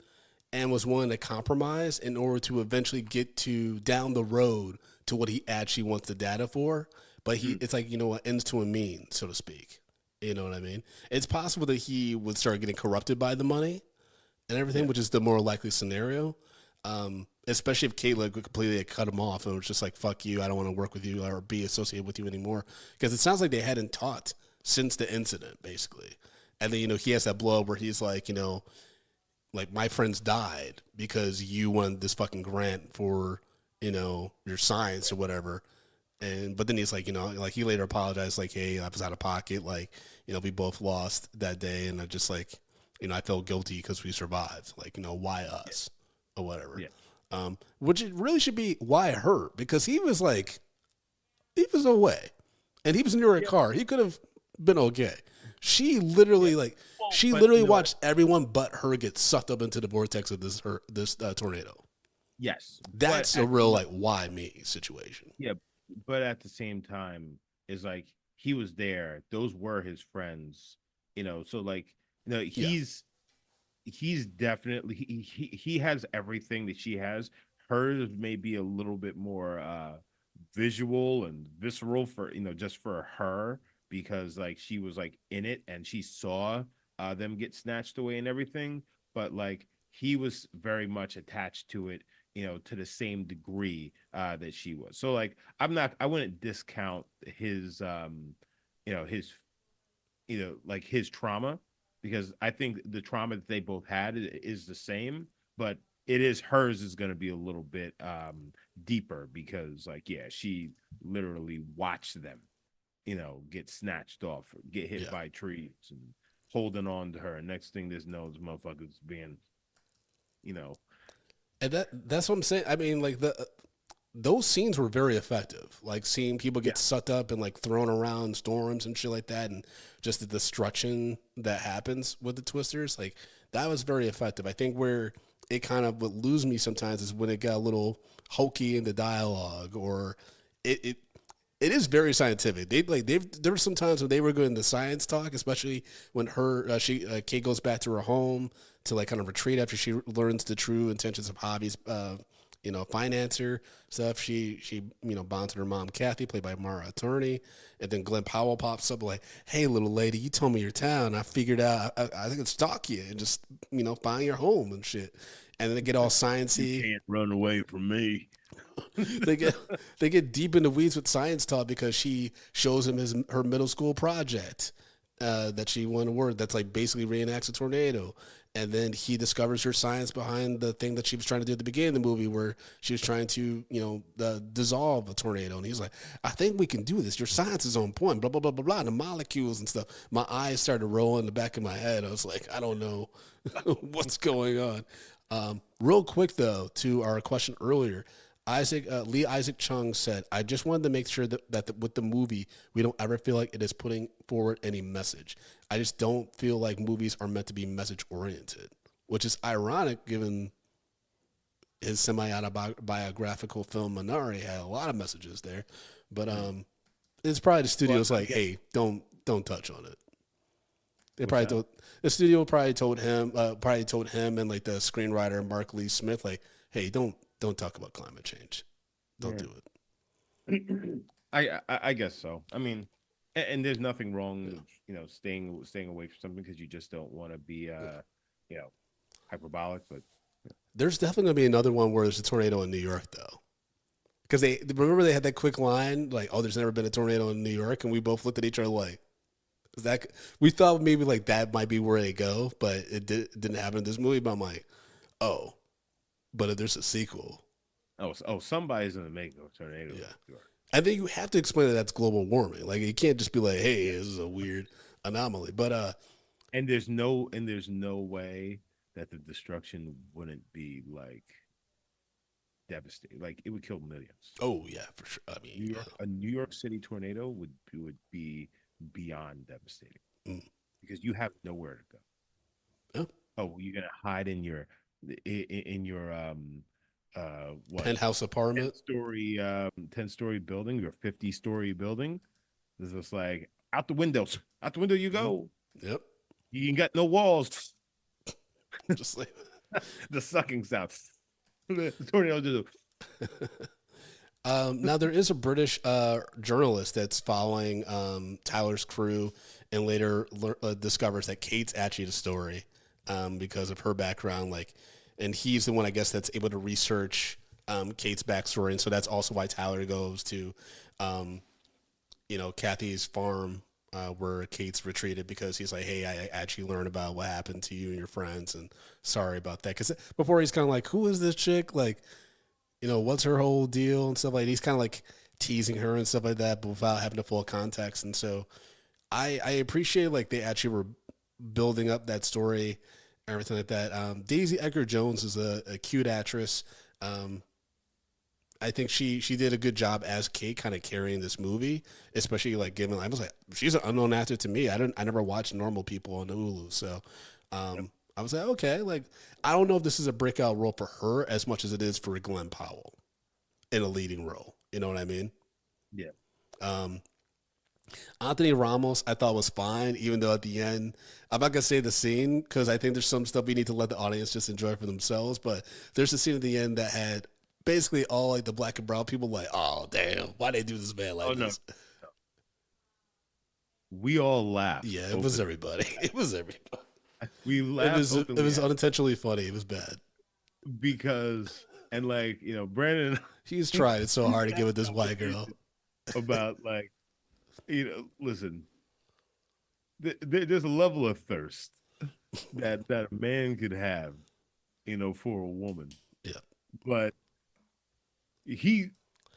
and was willing to compromise in order to eventually get to down the road to what he actually wants the data for. But it's like, what ends to a mean, so to speak. You know what I mean? It's possible that he would start getting corrupted by the money and everything, which is the more likely scenario. Especially if Kayla completely cut him off and was just like, fuck you, I don't want to work with you or be associated with you anymore. Because it sounds like they hadn't talked since the incident, basically. And then, he has that blow up where he's like, like, my friends died because you won this fucking grant for, your science or whatever. But then he's like, like he later apologized, like, hey, I was out of pocket. Like, we both lost that day. And I just like, I felt guilty because we survived. Like, why us or whatever. Yeah. Which it really should be why her, because he was like, he was away and he was near a car. He could have been okay. She literally watched everyone but her get sucked up into the vortex of this tornado. Yes. That's a real like why me situation. Yeah. But at the same time, is like he was there. Those were his friends, so like, he's definitely he has everything that she has. Hers may be a little bit more visual and visceral for just for her, because like she was like in it and she saw them get snatched away and everything, but like he was very much attached to it, to the same degree that she was. So like I wouldn't discount his like his trauma, because I think the trauma that they both had is the same, but hers is going to be a little bit deeper, because like, she literally watched them, get snatched off, get hit by trees and holding on to her. Next thing this knows, motherfuckers being, And that's what I'm saying. I mean, like those scenes were very effective. Like seeing people get sucked up and like thrown around storms and shit like that, and just the destruction that happens with the twisters. Like that was very effective. I think where it kind of would lose me sometimes is when it got a little hokey in the dialogue, or it is very scientific. There were some times when they were going to science talk, especially when Kate goes back to her home to like kind of retreat after she learns the true intentions of Javi's financer stuff. She bonds with her mom Kathy, played by Mara Attorney, and then Glenn Powell pops up like, "Hey, little lady, you told me your town. I figured out I could stalk you and just find your home and shit." And then they get all sciencey. You can't run away from me. they get deep in the weeds with science talk because she shows him her middle school project that she wanted to work. That's like basically reenacts a tornado. And then he discovers her science behind the thing that she was trying to do at the beginning of the movie, where she was trying to, dissolve a tornado. And he's like, "I think we can do this. Your science is on point, blah, blah, blah, blah, blah, the molecules and stuff." My eyes started rolling in the back of my head. I was like, I don't know what's going on. Real quick, though, to our question earlier, Lee Isaac Chung said, "I just wanted to make sure that with the movie, we don't ever feel like it is putting forward any message. I just don't feel like movies are meant to be message oriented," which is ironic given his semi-autobiographical film Minari had a lot of messages there. But it's probably the studio's like, "Hey, don't touch on it." The studio probably told him and like the screenwriter Mark Lee Smith, like, "Hey, don't talk about climate change. Don't do it." I guess so. I mean, and there's nothing wrong with staying away from something because you just don't want to be hyperbolic. But there's definitely gonna be another one where there's a tornado in New York, though, because they had that quick line like, "Oh, there's never been a tornado in New York," and we both looked at each other like, "Is that?" We thought maybe like that might be where they go, but it didn't happen in this movie. But I'm like, oh. But if there's a sequel, somebody's gonna make a tornado. Yeah. I think you have to explain that that's global warming. Like, it can't just be like, hey, this is a weird anomaly. But and there's no way that the destruction wouldn't be like devastating. Like it would kill millions. oh yeah, for sure. I mean, A New York City tornado would be beyond devastating mm, because you have nowhere to go. yeah. Oh, you're gonna hide in your what Penthouse apartment. 10-story building or 50-story building. This is like out the windows. Out the window you go. Yep. You ain't got no walls. Just like The sucking sound. The tornado just now there is a British journalist that's following Tyler's crew and later discovers that Kate's actually the story because of her background. Like, and he's the one I guess that's able to research Kate's backstory, and so that's also why Tyler goes to Kathy's farm where Kate's retreated because he's like, hey, I actually learned about what happened to you and your friends, and sorry about that. Because before he's kind of like, who is this chick? Like, what's her whole deal and stuff like that. He's kind of like teasing her and stuff like that, but without having the full context. And so I appreciate like they actually were building up that story, everything like that. Daisy Edgar Jones is a cute actress. I think she did a good job as Kate, kind of carrying this movie, especially like given. I was like, she's an unknown actor to me. I never watched Normal People on Hulu, so I was like, okay, like I don't know if this is a breakout role for her as much as it is for Glenn Powell in a leading role. You know what I mean? yeah. Anthony Ramos, I thought was fine, even though at the end, I'm not gonna say the scene because I think there's some stuff we need to let the audience just enjoy for themselves. But there's a scene at the end that had basically all like the black and brown people like, oh damn, why they do this man like this? No. We all laughed. Yeah, it was everybody. It was everybody. We laughed. It was unintentionally funny. It was bad because like Brandon, he's tried so hard to get with this white girl about like listen, there's a level of thirst that a man could have for a woman. Yeah, but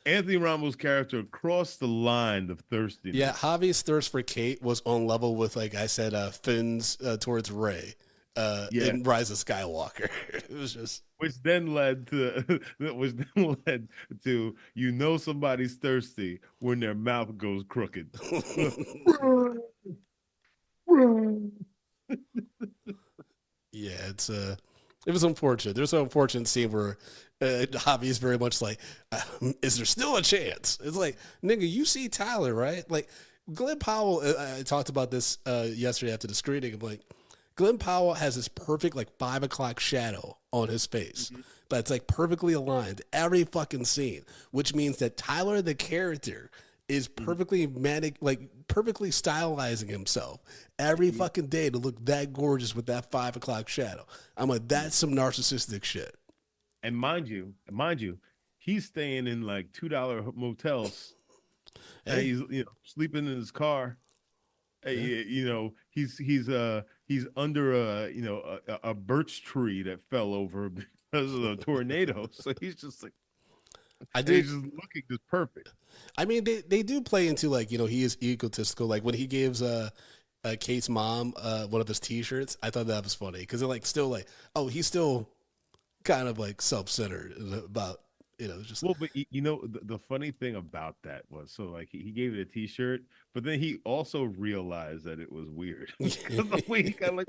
Anthony Ramos' character crossed the line of thirstiness. Yeah, Javi's thirst for Kate was on level with, like I said, Finn's towards Rey in Rise of Skywalker. It was just, which then led to somebody's thirsty when their mouth goes crooked. Yeah, it was unfortunate. There's an unfortunate scene where Javi is very much like, is there still a chance? It's like, nigga, you see Tyler, right? Like, Glenn Powell, I talked about this yesterday after the screening. I'm like, Glenn Powell has this perfect, like, 5 o'clock shadow on his face that's, like, perfectly aligned every fucking scene, which means that Tyler, the character, is perfectly perfectly stylizing himself every fucking day to look that gorgeous with that 5 o'clock shadow. I'm like, that's some narcissistic shit. And mind you, he's staying in like $2 motels. Hey. And he's sleeping in his car. Hey, he's under a birch tree that fell over because of the tornado. So he's just like, he's just looking just perfect. I mean, they do play into like, he is egotistical. Like when he gives Kate's mom one of his T-shirts, I thought that was funny because they're like still like, oh, he's still kind of like self-centered about just well. But the funny thing about that was, so like he gave it a T-shirt, but then he also realized that it was weird. The way he kind of like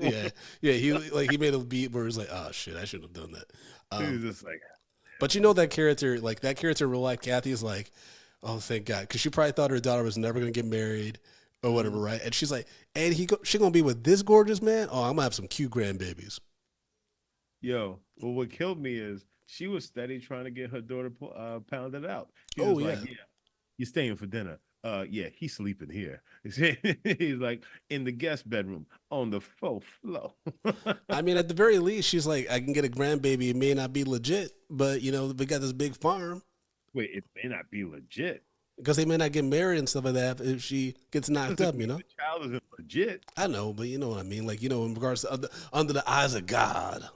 he made a beat where he's like, oh shit, I shouldn't have done that. He was just like, but that character in real life, Kathy is like, oh thank God, because she probably thought her daughter was never gonna get married or whatever, right? And she's like, and she gonna be with this gorgeous man. Oh, I'm gonna have some cute grandbabies. Well, what killed me is she was steady trying to get her daughter pounded out. She was like, yeah, you staying for dinner? Yeah, he's sleeping here. He's like in the guest bedroom on the 4th floor. I mean, at the very least, she's like, I can get a grandbaby. It may not be legit, but we got this big farm. Wait, it may not be legit because they may not get married and stuff like that if she gets knocked up. The child isn't legit. I know, but you know what I mean. Like in regards to under the eyes of God.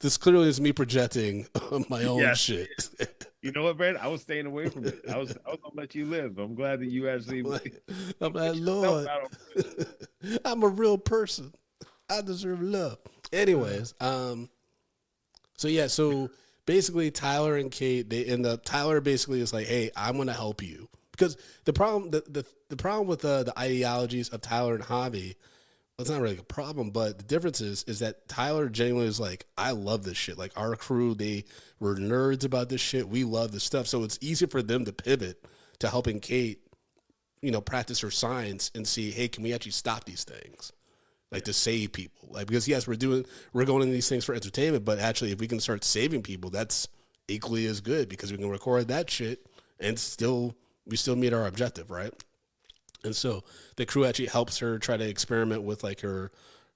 This clearly is me projecting my own Yes. shit. You know what, Brandon? I was staying away from it. I was gonna let you live. I'm glad that you actually. I'm like, Lord, I'm a real person. I deserve love. Anyways, so basically Tyler and Kate, Tyler basically is like, hey, I'm gonna help you. Because the problem with the ideologies of Tyler and Javi, well, it's not really a problem, but the difference is that Tyler genuinely is like, I love this shit. Like our crew, they were nerds about this shit. We love this stuff. So it's easy for them to pivot to helping Kate, practice her science and see, hey, can we actually stop these things? Like to save people. Like, because yes, we're going into these things for entertainment, but actually if we can start saving people, that's equally as good because we can record that shit and we still meet our objective, right? And so the crew actually helps her try to experiment with like her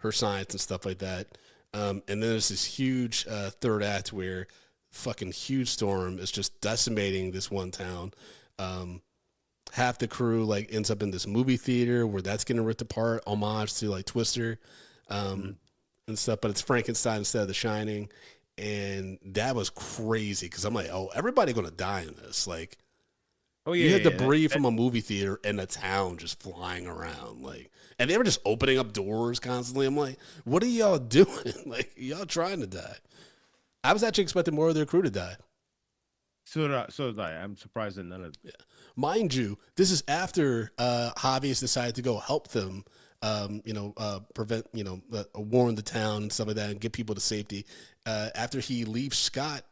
science and stuff like that. And then there's this huge third act where fucking huge storm is just decimating this one town. Half the crew like ends up in this movie theater where that's getting ripped apart, homage to like Twister and stuff. But it's Frankenstein instead of The Shining. And that was crazy because I'm like, oh, everybody going to die in this. Like, oh yeah, you had debris from a movie theater and a town just flying around, like, and they were just opening up doors constantly. I'm like, what are y'all doing? Like, y'all trying to die? I was actually expecting more of their crew to die. So did I. I'm surprised that none of. Yeah. Mind you, this is after Javi has decided to go help them, prevent, warn the town and stuff like that, and get people to safety. After he leaves Scott,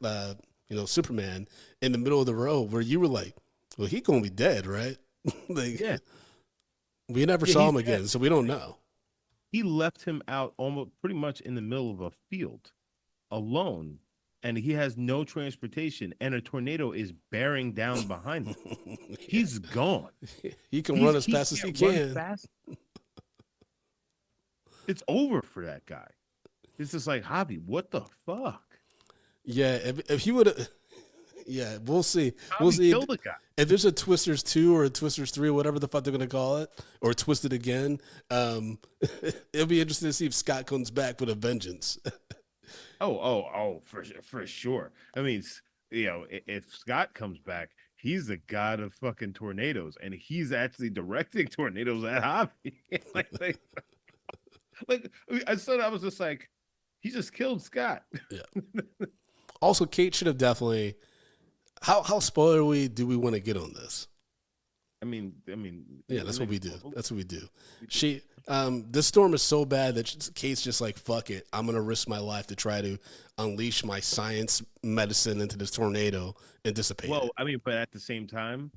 Superman, in the middle of the road, where you were like, well, he gonna be dead, right? Like, yeah. We never saw him dead. again, so we don't know. He left him out almost pretty much in the middle of a field, alone, and he has no transportation, and a tornado is bearing down behind him. Yeah. He's gone. He can run as fast as he can. It's over for that guy. It's just like, Javi, what the fuck? Yeah, if he would have. Yeah, we'll see. We'll see if there's a Twisters 2 or a Twisters 3 or whatever the fuck they're going to call it, or Twisted again. It'll be interesting to see if Scott comes back with a vengeance. For sure. I mean, if Scott comes back, he's the god of fucking tornadoes, and he's actually directing tornadoes at Javi. I was just like, he just killed Scott. Yeah. Also, Kate should have definitely. How spoilery do we want to get on this? I mean, yeah, that's what we do. That's what we do. This storm is so bad that Kate's just like, fuck it. I'm gonna risk my life to try to unleash my science medicine into this tornado and dissipate. Well, it. I mean, but at the same time,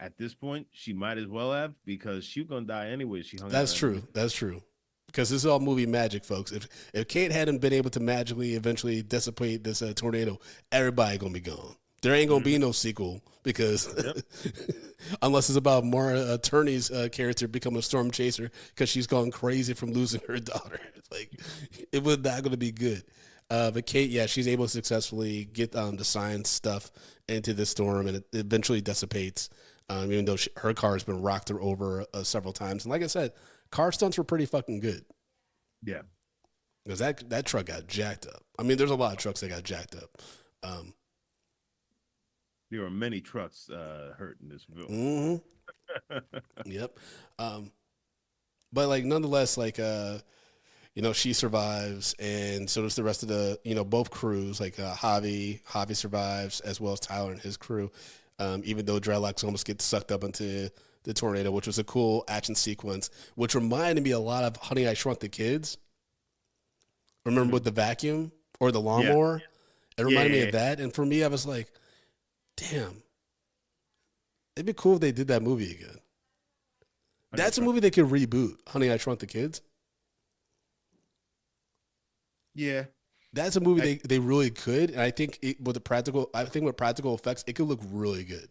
at this point, she might as well have because she's gonna die anyway. That's true. That's true. Because this is all movie magic, folks. If Kate hadn't been able to magically eventually dissipate this tornado, everybody gonna be gone. There ain't gonna be no sequel because unless it's about Mara Turney's character becoming a storm chaser because she's gone crazy from losing her daughter. It's like it was not gonna be good. But Kate, yeah, she's able to successfully get the science stuff into the storm, and it eventually dissipates. Even though her car has been rocked over several times, and like I said, car stunts were pretty fucking good. Yeah, because that truck got jacked up. I mean, there's a lot of trucks that got jacked up. There were many trucks hurt in this film. Mm-hmm. Yep. But like nonetheless, like she survives, and so does the rest of the both crews. Like Javi survives as well as Tyler and his crew. Even though Dreadlocks almost gets sucked up into the tornado, which was a cool action sequence, which reminded me a lot of Honey, I Shrunk the Kids. Remember with the vacuum or the lawnmower? Yeah. It reminded me of that. And for me, I was like, damn, it'd be cool if they did that movie again. That's a movie they could reboot, Honey, I Shrunk the Kids. Yeah. That's a movie they really could. And I think with practical effects, it could look really good.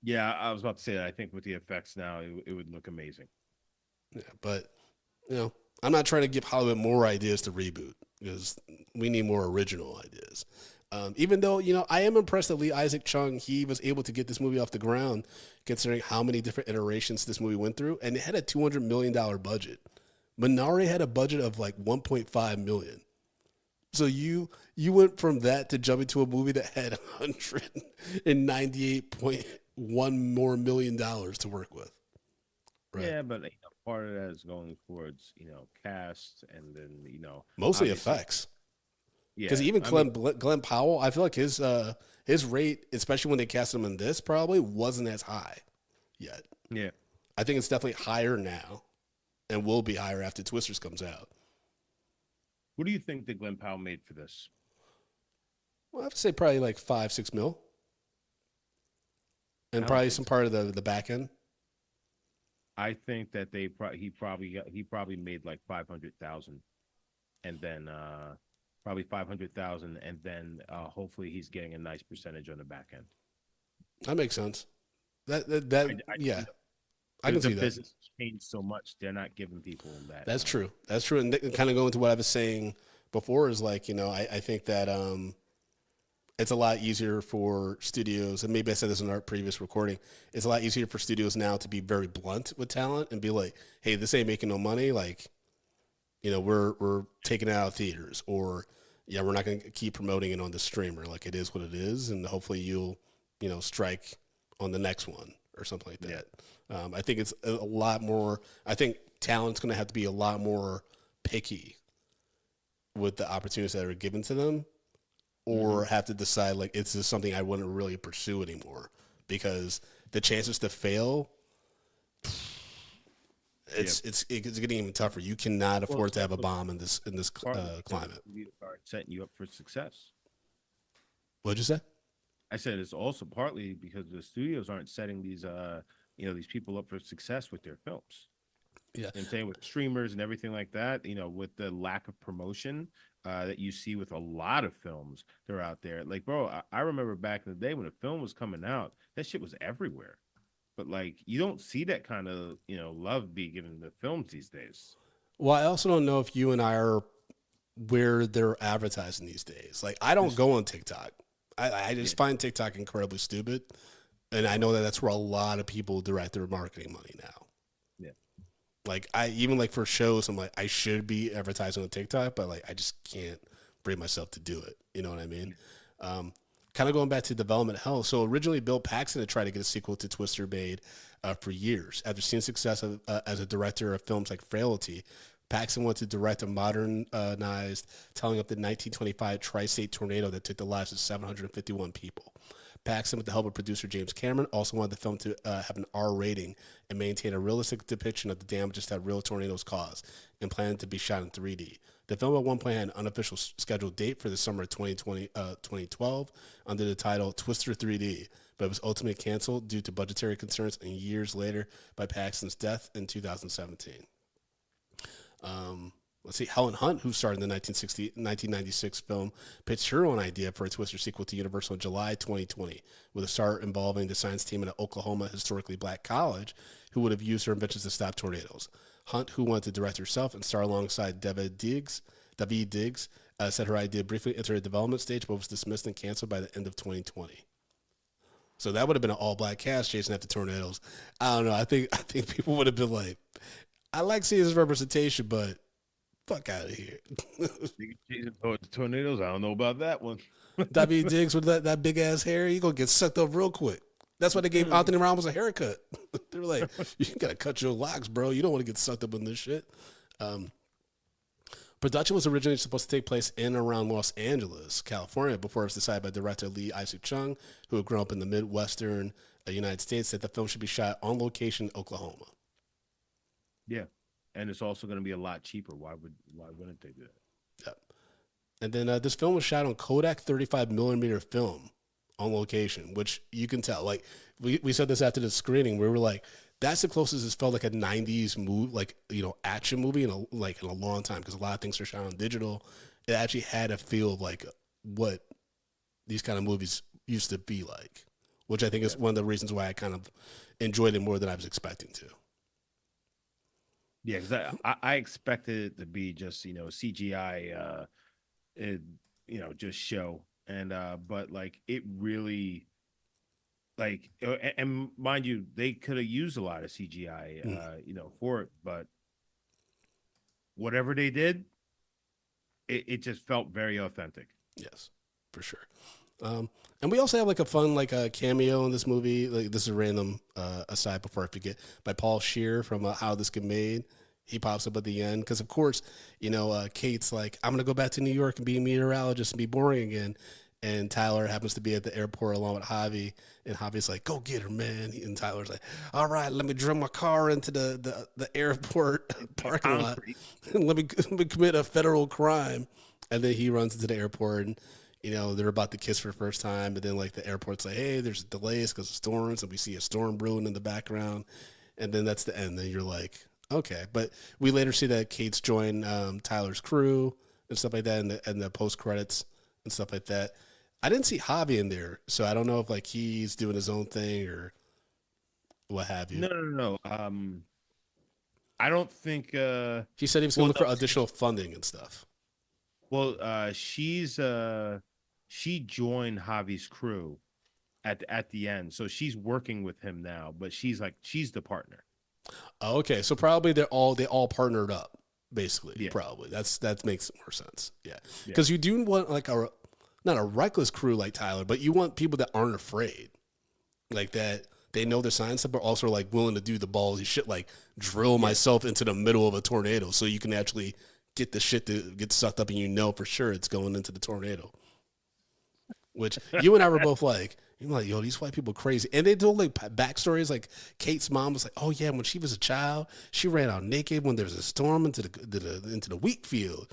Yeah, I was about to say that. I think with the effects now, it would look amazing. Yeah, but, I'm not trying to give Hollywood more ideas to reboot because we need more original ideas. Even though, I am impressed that Lee Isaac Chung, he was able to get this movie off the ground considering how many different iterations this movie went through. And it had a $200 million budget. Minari had a budget of like $1.5 million. So you went from that to jumping to a movie that had $198.1 more million to work with. Right. Yeah, but part of that is going towards cast, and then Mostly obviously, effects. Because yeah. even I mean, Glenn Powell, I feel like his rate, especially when they cast him in this, probably wasn't as high yet. yeah. I think it's definitely higher now, and will be higher after Twisters comes out. What do you think that Glenn Powell made for this? Well, I have to say probably like 5-6 mil, and I don't probably think some so. part of the back end. I think that he probably made like 500,000, and then probably 500,000, and then hopefully he's getting a nice percentage on the back end. That makes sense. Yeah, I can The see that. business has changed so much; they're not giving people that. That's true. That's true. And kind of going to what I was saying before is like, I think that it's a lot easier for studios, and maybe I said this in our previous recording, it's a lot easier for studios now to be very blunt with talent and be like, hey, this ain't making no money. Like, we're taking it out of theaters, or yeah, we're not going to keep promoting it on the streamer. Like, it is what it is, and hopefully you'll, strike on the next one or something like that. I think it's a lot more. I think talent's going to have to be a lot more picky with the opportunities that are given to them, or have to decide like it's just something I wouldn't really pursue anymore, because the chances to fail, it's getting even tougher. You cannot afford to have a bomb in this climate. We are setting you up for success. What'd you say? I said it's also partly because the studios aren't setting these these people up for success with their films. Yeah. And saying with streamers and everything like that, with the lack of promotion that you see with a lot of films that are out there. Like, bro, I remember back in the day when a film was coming out, that shit was everywhere. But like, you don't see that kind of love be given to films these days. Well, I also don't know if you and I are where they're advertising these days. Like, I don't go on TikTok. I just find TikTok incredibly stupid, and I know that that's where a lot of people direct their marketing money now. Yeah. Like, I even like for shows, I'm like, I should be advertising on TikTok, but like I just can't bring myself to do it. You know what I mean? Kind of going back to development hell. So originally, Bill Paxton had tried to get a sequel to Twister made for years. After seeing success as a director of films like Frailty, Paxton wanted to direct a modernized telling of the 1925 tri-state tornado that took the lives of 751 people. Paxton, with the help of producer James Cameron, also wanted the film to have an R rating and maintain a realistic depiction of the damages that real tornadoes cause, and planned to be shot in 3D. The film at one point had an unofficial scheduled date for the summer of 2012 under the title Twister 3D, but it was ultimately canceled due to budgetary concerns and years later by Paxton's death in 2017. Let's see, Helen Hunt, who starred in the 1996 film, pitched her own idea for a Twister sequel to Universal in July 2020, with a start involving the science team at an Oklahoma historically black college who would have used her inventions to stop tornadoes. Hunt, who wanted to direct herself and star alongside David Diggs, said her idea briefly entered a development stage, but was dismissed and canceled by the end of 2020. So that would have been an all-black cast chasing after tornadoes. I don't know. I think people would have been like, I like seeing his representation, but fuck out of here. Tornadoes, I don't know about that one. David Diggs with that big ass hair, you gonna get sucked up real quick. That's why they gave Anthony Ramos a haircut. They were like, you gotta cut your locks, bro. You don't want to get sucked up in this shit. Production was originally supposed to take place in and around Los Angeles, California, before it was decided by director Lee Isaac Chung, who had grown up in the Midwestern United States, that the film should be shot on location in Oklahoma. Yeah, and it's also going to be a lot cheaper. Why wouldn't they do that? Yep. And then this film was shot on Kodak 35 millimeter film on location, which you can tell. Like we said this after the screening, we were like, that's the closest it's felt like a 90s movie, like, action movie in a long time, because a lot of things are shot on digital. It actually had a feel of like what these kind of movies used to be like, which I think is one of the reasons why I kind of enjoyed it more than I was expecting to. Yeah, because I expected it to be just CGI, just show, and but like it really, like, and mind you, they could have used a lot of CGI, for it, but whatever they did, it just felt very authentic. Yes, for sure. And we also have like a fun like a cameo in this movie. Like this is a random aside before I forget by Paul Scheer from How This Get Made. He pops up at the end because of course Kate's like I'm gonna go back to New York and be a meteorologist and be boring again. And Tyler happens to be at the airport along with Javi, and Javi's like, "Go get her, man!" And Tyler's like, "All right, let me drive my car into the airport parking lot, and let me commit a federal crime." And then he runs into the airport, and they're about to kiss for the first time, and then like the airport's like, "Hey, there's delays because of storms," and we see a storm brewing in the background, and then that's the end. Then you're like, "Okay," but we later see that Kate's joined Tyler's crew and stuff like that, and the post credits and stuff like that. I didn't see Javi in there, so I don't know if like he's doing his own thing or what have you. No. I don't think. He said he was going to look for additional funding and stuff. Well, she joined Javi's crew at the end, so she's working with him now. But she's the partner. Oh, okay, so probably they all partnered up, basically. Yeah. Probably that makes more sense. Yeah, because you do want like not a reckless crew like Tyler, but you want people that aren't afraid, like that they know their science stuff, but also like willing to do the ballsy shit, like drill myself into the middle of a tornado so you can actually get the shit to get sucked up and for sure it's going into the tornado. Which you and I were both like, you're like, yo, these white people are crazy. And they told like backstories, like Kate's mom was like, oh yeah, when she was a child, she ran out naked when there was a storm into the wheat field.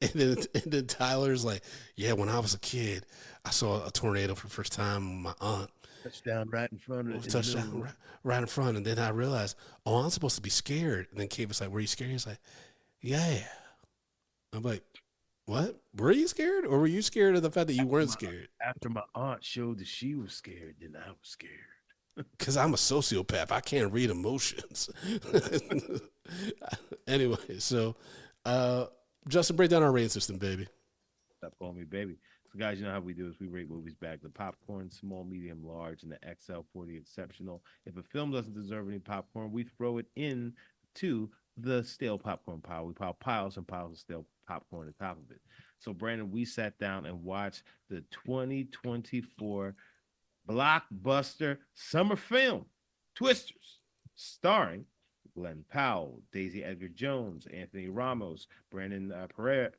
And then Tyler's like, yeah, when I was a kid, I saw a tornado for the first time with my aunt. Touchdown right in front of it. Touchdown right in front. And then I realized, oh, I'm supposed to be scared. And then Kate was like, were you scared? He's like, yeah. I'm like, what? Were you scared? Or were you scared of the fact that you weren't scared? After my aunt showed that she was scared, then I was scared. Because I'm a sociopath. I can't read emotions. Anyway, so Justin, break down our rating system, baby. Stop calling me baby. So, guys, you know how we do is we rate movies back to popcorn, small, medium, large, and the XL for the exceptional. If a film doesn't deserve any popcorn, we throw it in to the stale popcorn pile. We pile piles and piles of stale popcorn on top of it. So, Brandon, we sat down and watched the 2024 blockbuster summer film, Twisters, starring Glenn Powell, Daisy Edgar Jones, Anthony Ramos, Brandon Perea,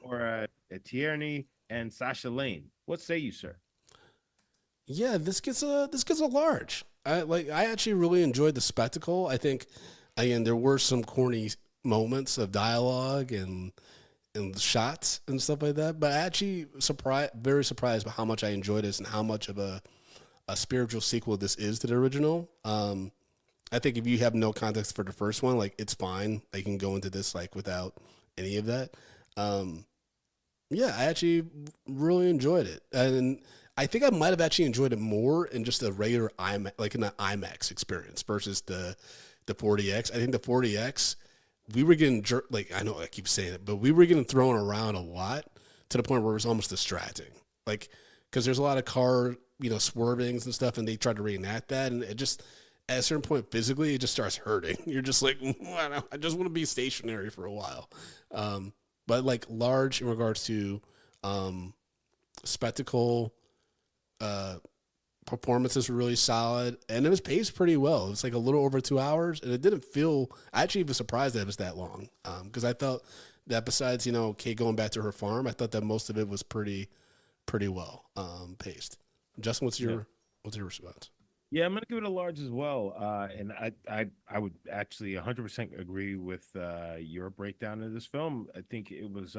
or Tierney, and Sasha Lane. What say you, sir? Yeah, this gets a large. I actually really enjoyed the spectacle. I think again there were some corny moments of dialogue and shots and stuff like that, but I actually very surprised by how much I enjoyed this and how much of a spiritual sequel this is to the original. I think if you have no context for the first one, like it's fine. I can go into this like without any of that. Yeah, I actually really enjoyed it, and I think I might have actually enjoyed it more in just a regular IMAX, like in the IMAX experience versus the 40X. I think the 40X, we were getting like I know I keep saying it, but we were getting thrown around a lot to the point where it was almost distracting. Like because there's a lot of car swervings and stuff, and they tried to reenact that, and it just at a certain point physically it just starts hurting. You're just like, I just want to be stationary for a while. But like large in regards to spectacle, performances were really solid, and it was paced pretty well. It was like a little over 2 hours, and it didn't feel. I actually was surprised that it was that long, because I felt that besides Kate going back to her farm, I thought that most of it was pretty well paced. Justin, what's your response? Yeah, I'm gonna give it a large as well, and I would actually 100% agree with your breakdown of this film. I think it was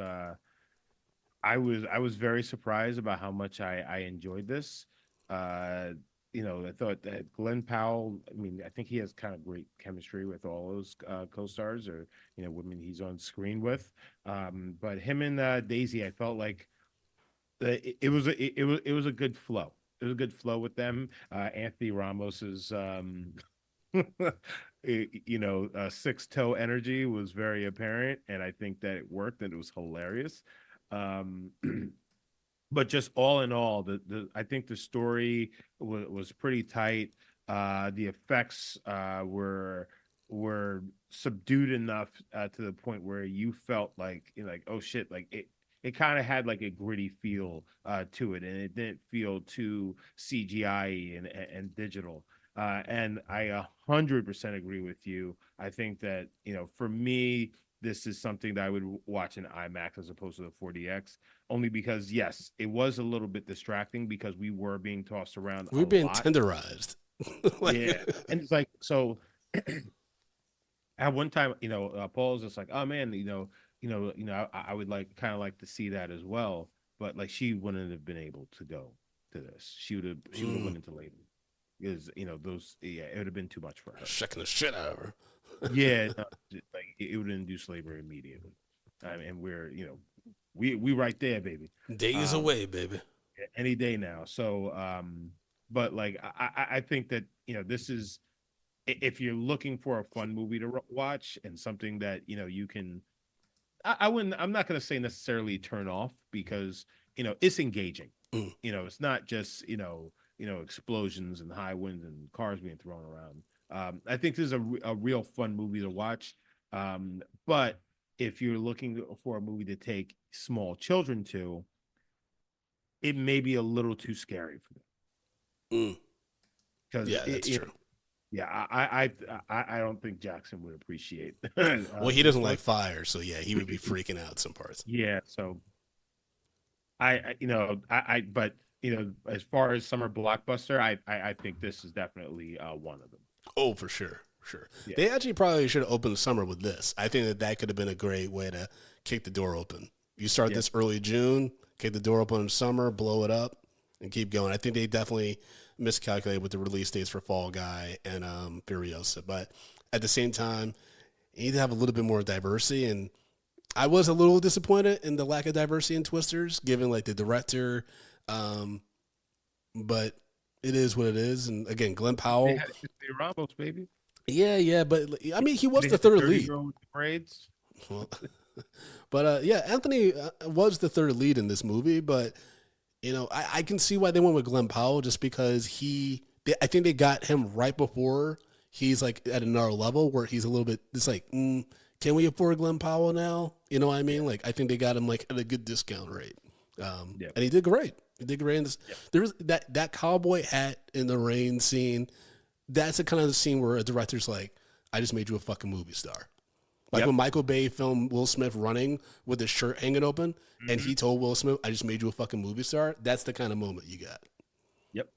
I was very surprised about how much I enjoyed this. I thought that Glenn Powell, I think he has kind of great chemistry with all those co-stars or women he's on screen with. But him and Daisy, I felt like it was a good flow. It was a good flow with them. Anthony Ramos's six-toe energy was very apparent, and I think that it worked and it was hilarious. But just all in all, I think the story was pretty tight. The effects were subdued enough to the point where you felt like, oh shit, like it kind of had like a gritty feel to it, and it didn't feel too CGI and digital. And I 100% agree with you. I think that, for me, this is something that I would watch in IMAX as opposed to the 4DX, only because, yes, it was a little bit distracting because we were being tossed around. We were being tenderized. Yeah. And it's like, so at one time, Paul was just like, oh man, I would kind of like to see that as well. But like, she wouldn't have been able to go to this. She would have went into labor. Because it would have been too much for her. Checking the shit out of her. Yeah, no, like it would induce labor immediately. And we're, we right there, baby. Days away, baby. Any day now. So, but like I think that this is, if you're looking for a fun movie to watch and something that you can, I'm not going to say necessarily turn off, because it's engaging. It's not just explosions and high winds and cars being thrown around. I think this is a real fun movie to watch. But if you're looking for a movie to take small children to, it may be a little too scary for them. Because that's true. Yeah, I don't think Jackson would appreciate. Well, he doesn't like fire, so yeah, he would be freaking out some parts. Yeah, so but as far as summer blockbuster, I think this is definitely one of them. Oh, for sure. Yeah. They actually probably should have opened the summer with this. I think that could have been a great way to kick the door open. You start this early June, kick the door open in summer, blow it up, and keep going. I think they definitely miscalculated with the release dates for Fall Guy and Furiosa. But at the same time, you need to have a little bit more diversity. And I was a little disappointed in the lack of diversity in Twisters, given like the director. But it is what it is. And again, Glenn Powell. They had Ramos, baby. Yeah, but I mean, he was the third lead. Braids. Well, but Anthony was the third lead in this movie. But I can see why they went with Glenn Powell, just because I think they got him right before he's like at another level where he's a little bit. It's like, can we afford Glenn Powell now? You know what I mean? Like, I think they got him like at a good discount rate. And he did great. In this. There's that cowboy hat in the rain scene. That's the kind of scene where a director's like, I just made you a fucking movie star. Like when Michael Bay filmed Will Smith running with his shirt hanging open, and he told Will Smith, I just made you a fucking movie star. That's the kind of moment you got. Yep.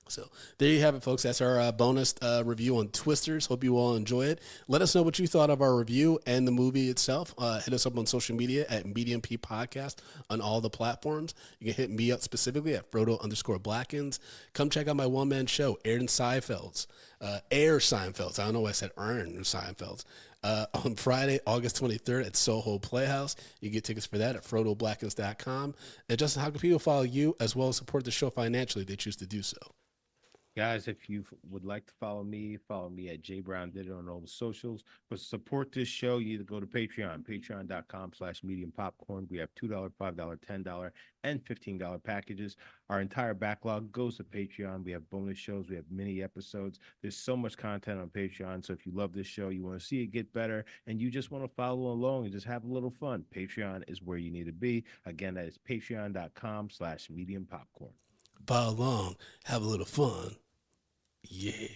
So there you have it, folks. That's our bonus review on Twisters. Hope you all enjoy it. Let us know what you thought of our review and the movie itself. Hit us up on social media at MediumP Podcast on all the platforms. You can hit me up specifically at Frodo_Blackens. Come check out my one-man show, Air Seinfeld's. Air Seinfeld's. I don't know why I said Aaron Seinfeld's. On Friday, August 23rd at Soho Playhouse. You get tickets for that at FrodoBlackens.com. And Justin, how can people follow you as well as support the show financially if they choose to do so? Guys, if you would like to follow me at JBrownDid on all the socials. But to support this show, you either go to Patreon, patreon.com/mediumpopcorn. We have $2, $5, $10, and $15 packages. Our entire backlog goes to Patreon. We have bonus shows. We have mini episodes. There's so much content on Patreon. So if you love this show, you want to see it get better, and you just want to follow along and just have a little fun, Patreon is where you need to be. Again, that is patreon.com/mediumpopcorn. Follow along, have a little fun. Yeah.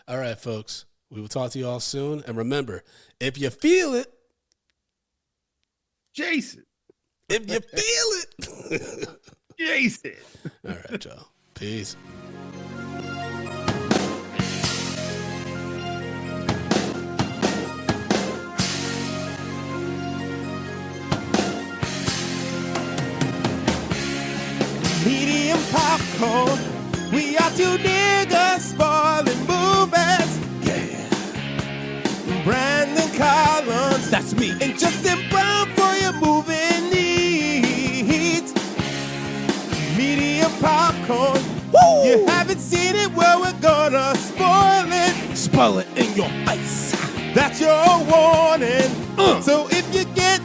All right, folks. We will talk to you all soon. And remember, if you feel it, Jason. If you feel it, Jason. All right, y'all. Peace. Medium popcorn. We are two niggas spoiling movies. Yeah. Brandon Collins, that's me, and Justin Brown for your movie needs. Medium popcorn. Woo! You haven't seen it, well, we're gonna spoil it. Spoil it in your face. That's your warning. So if you get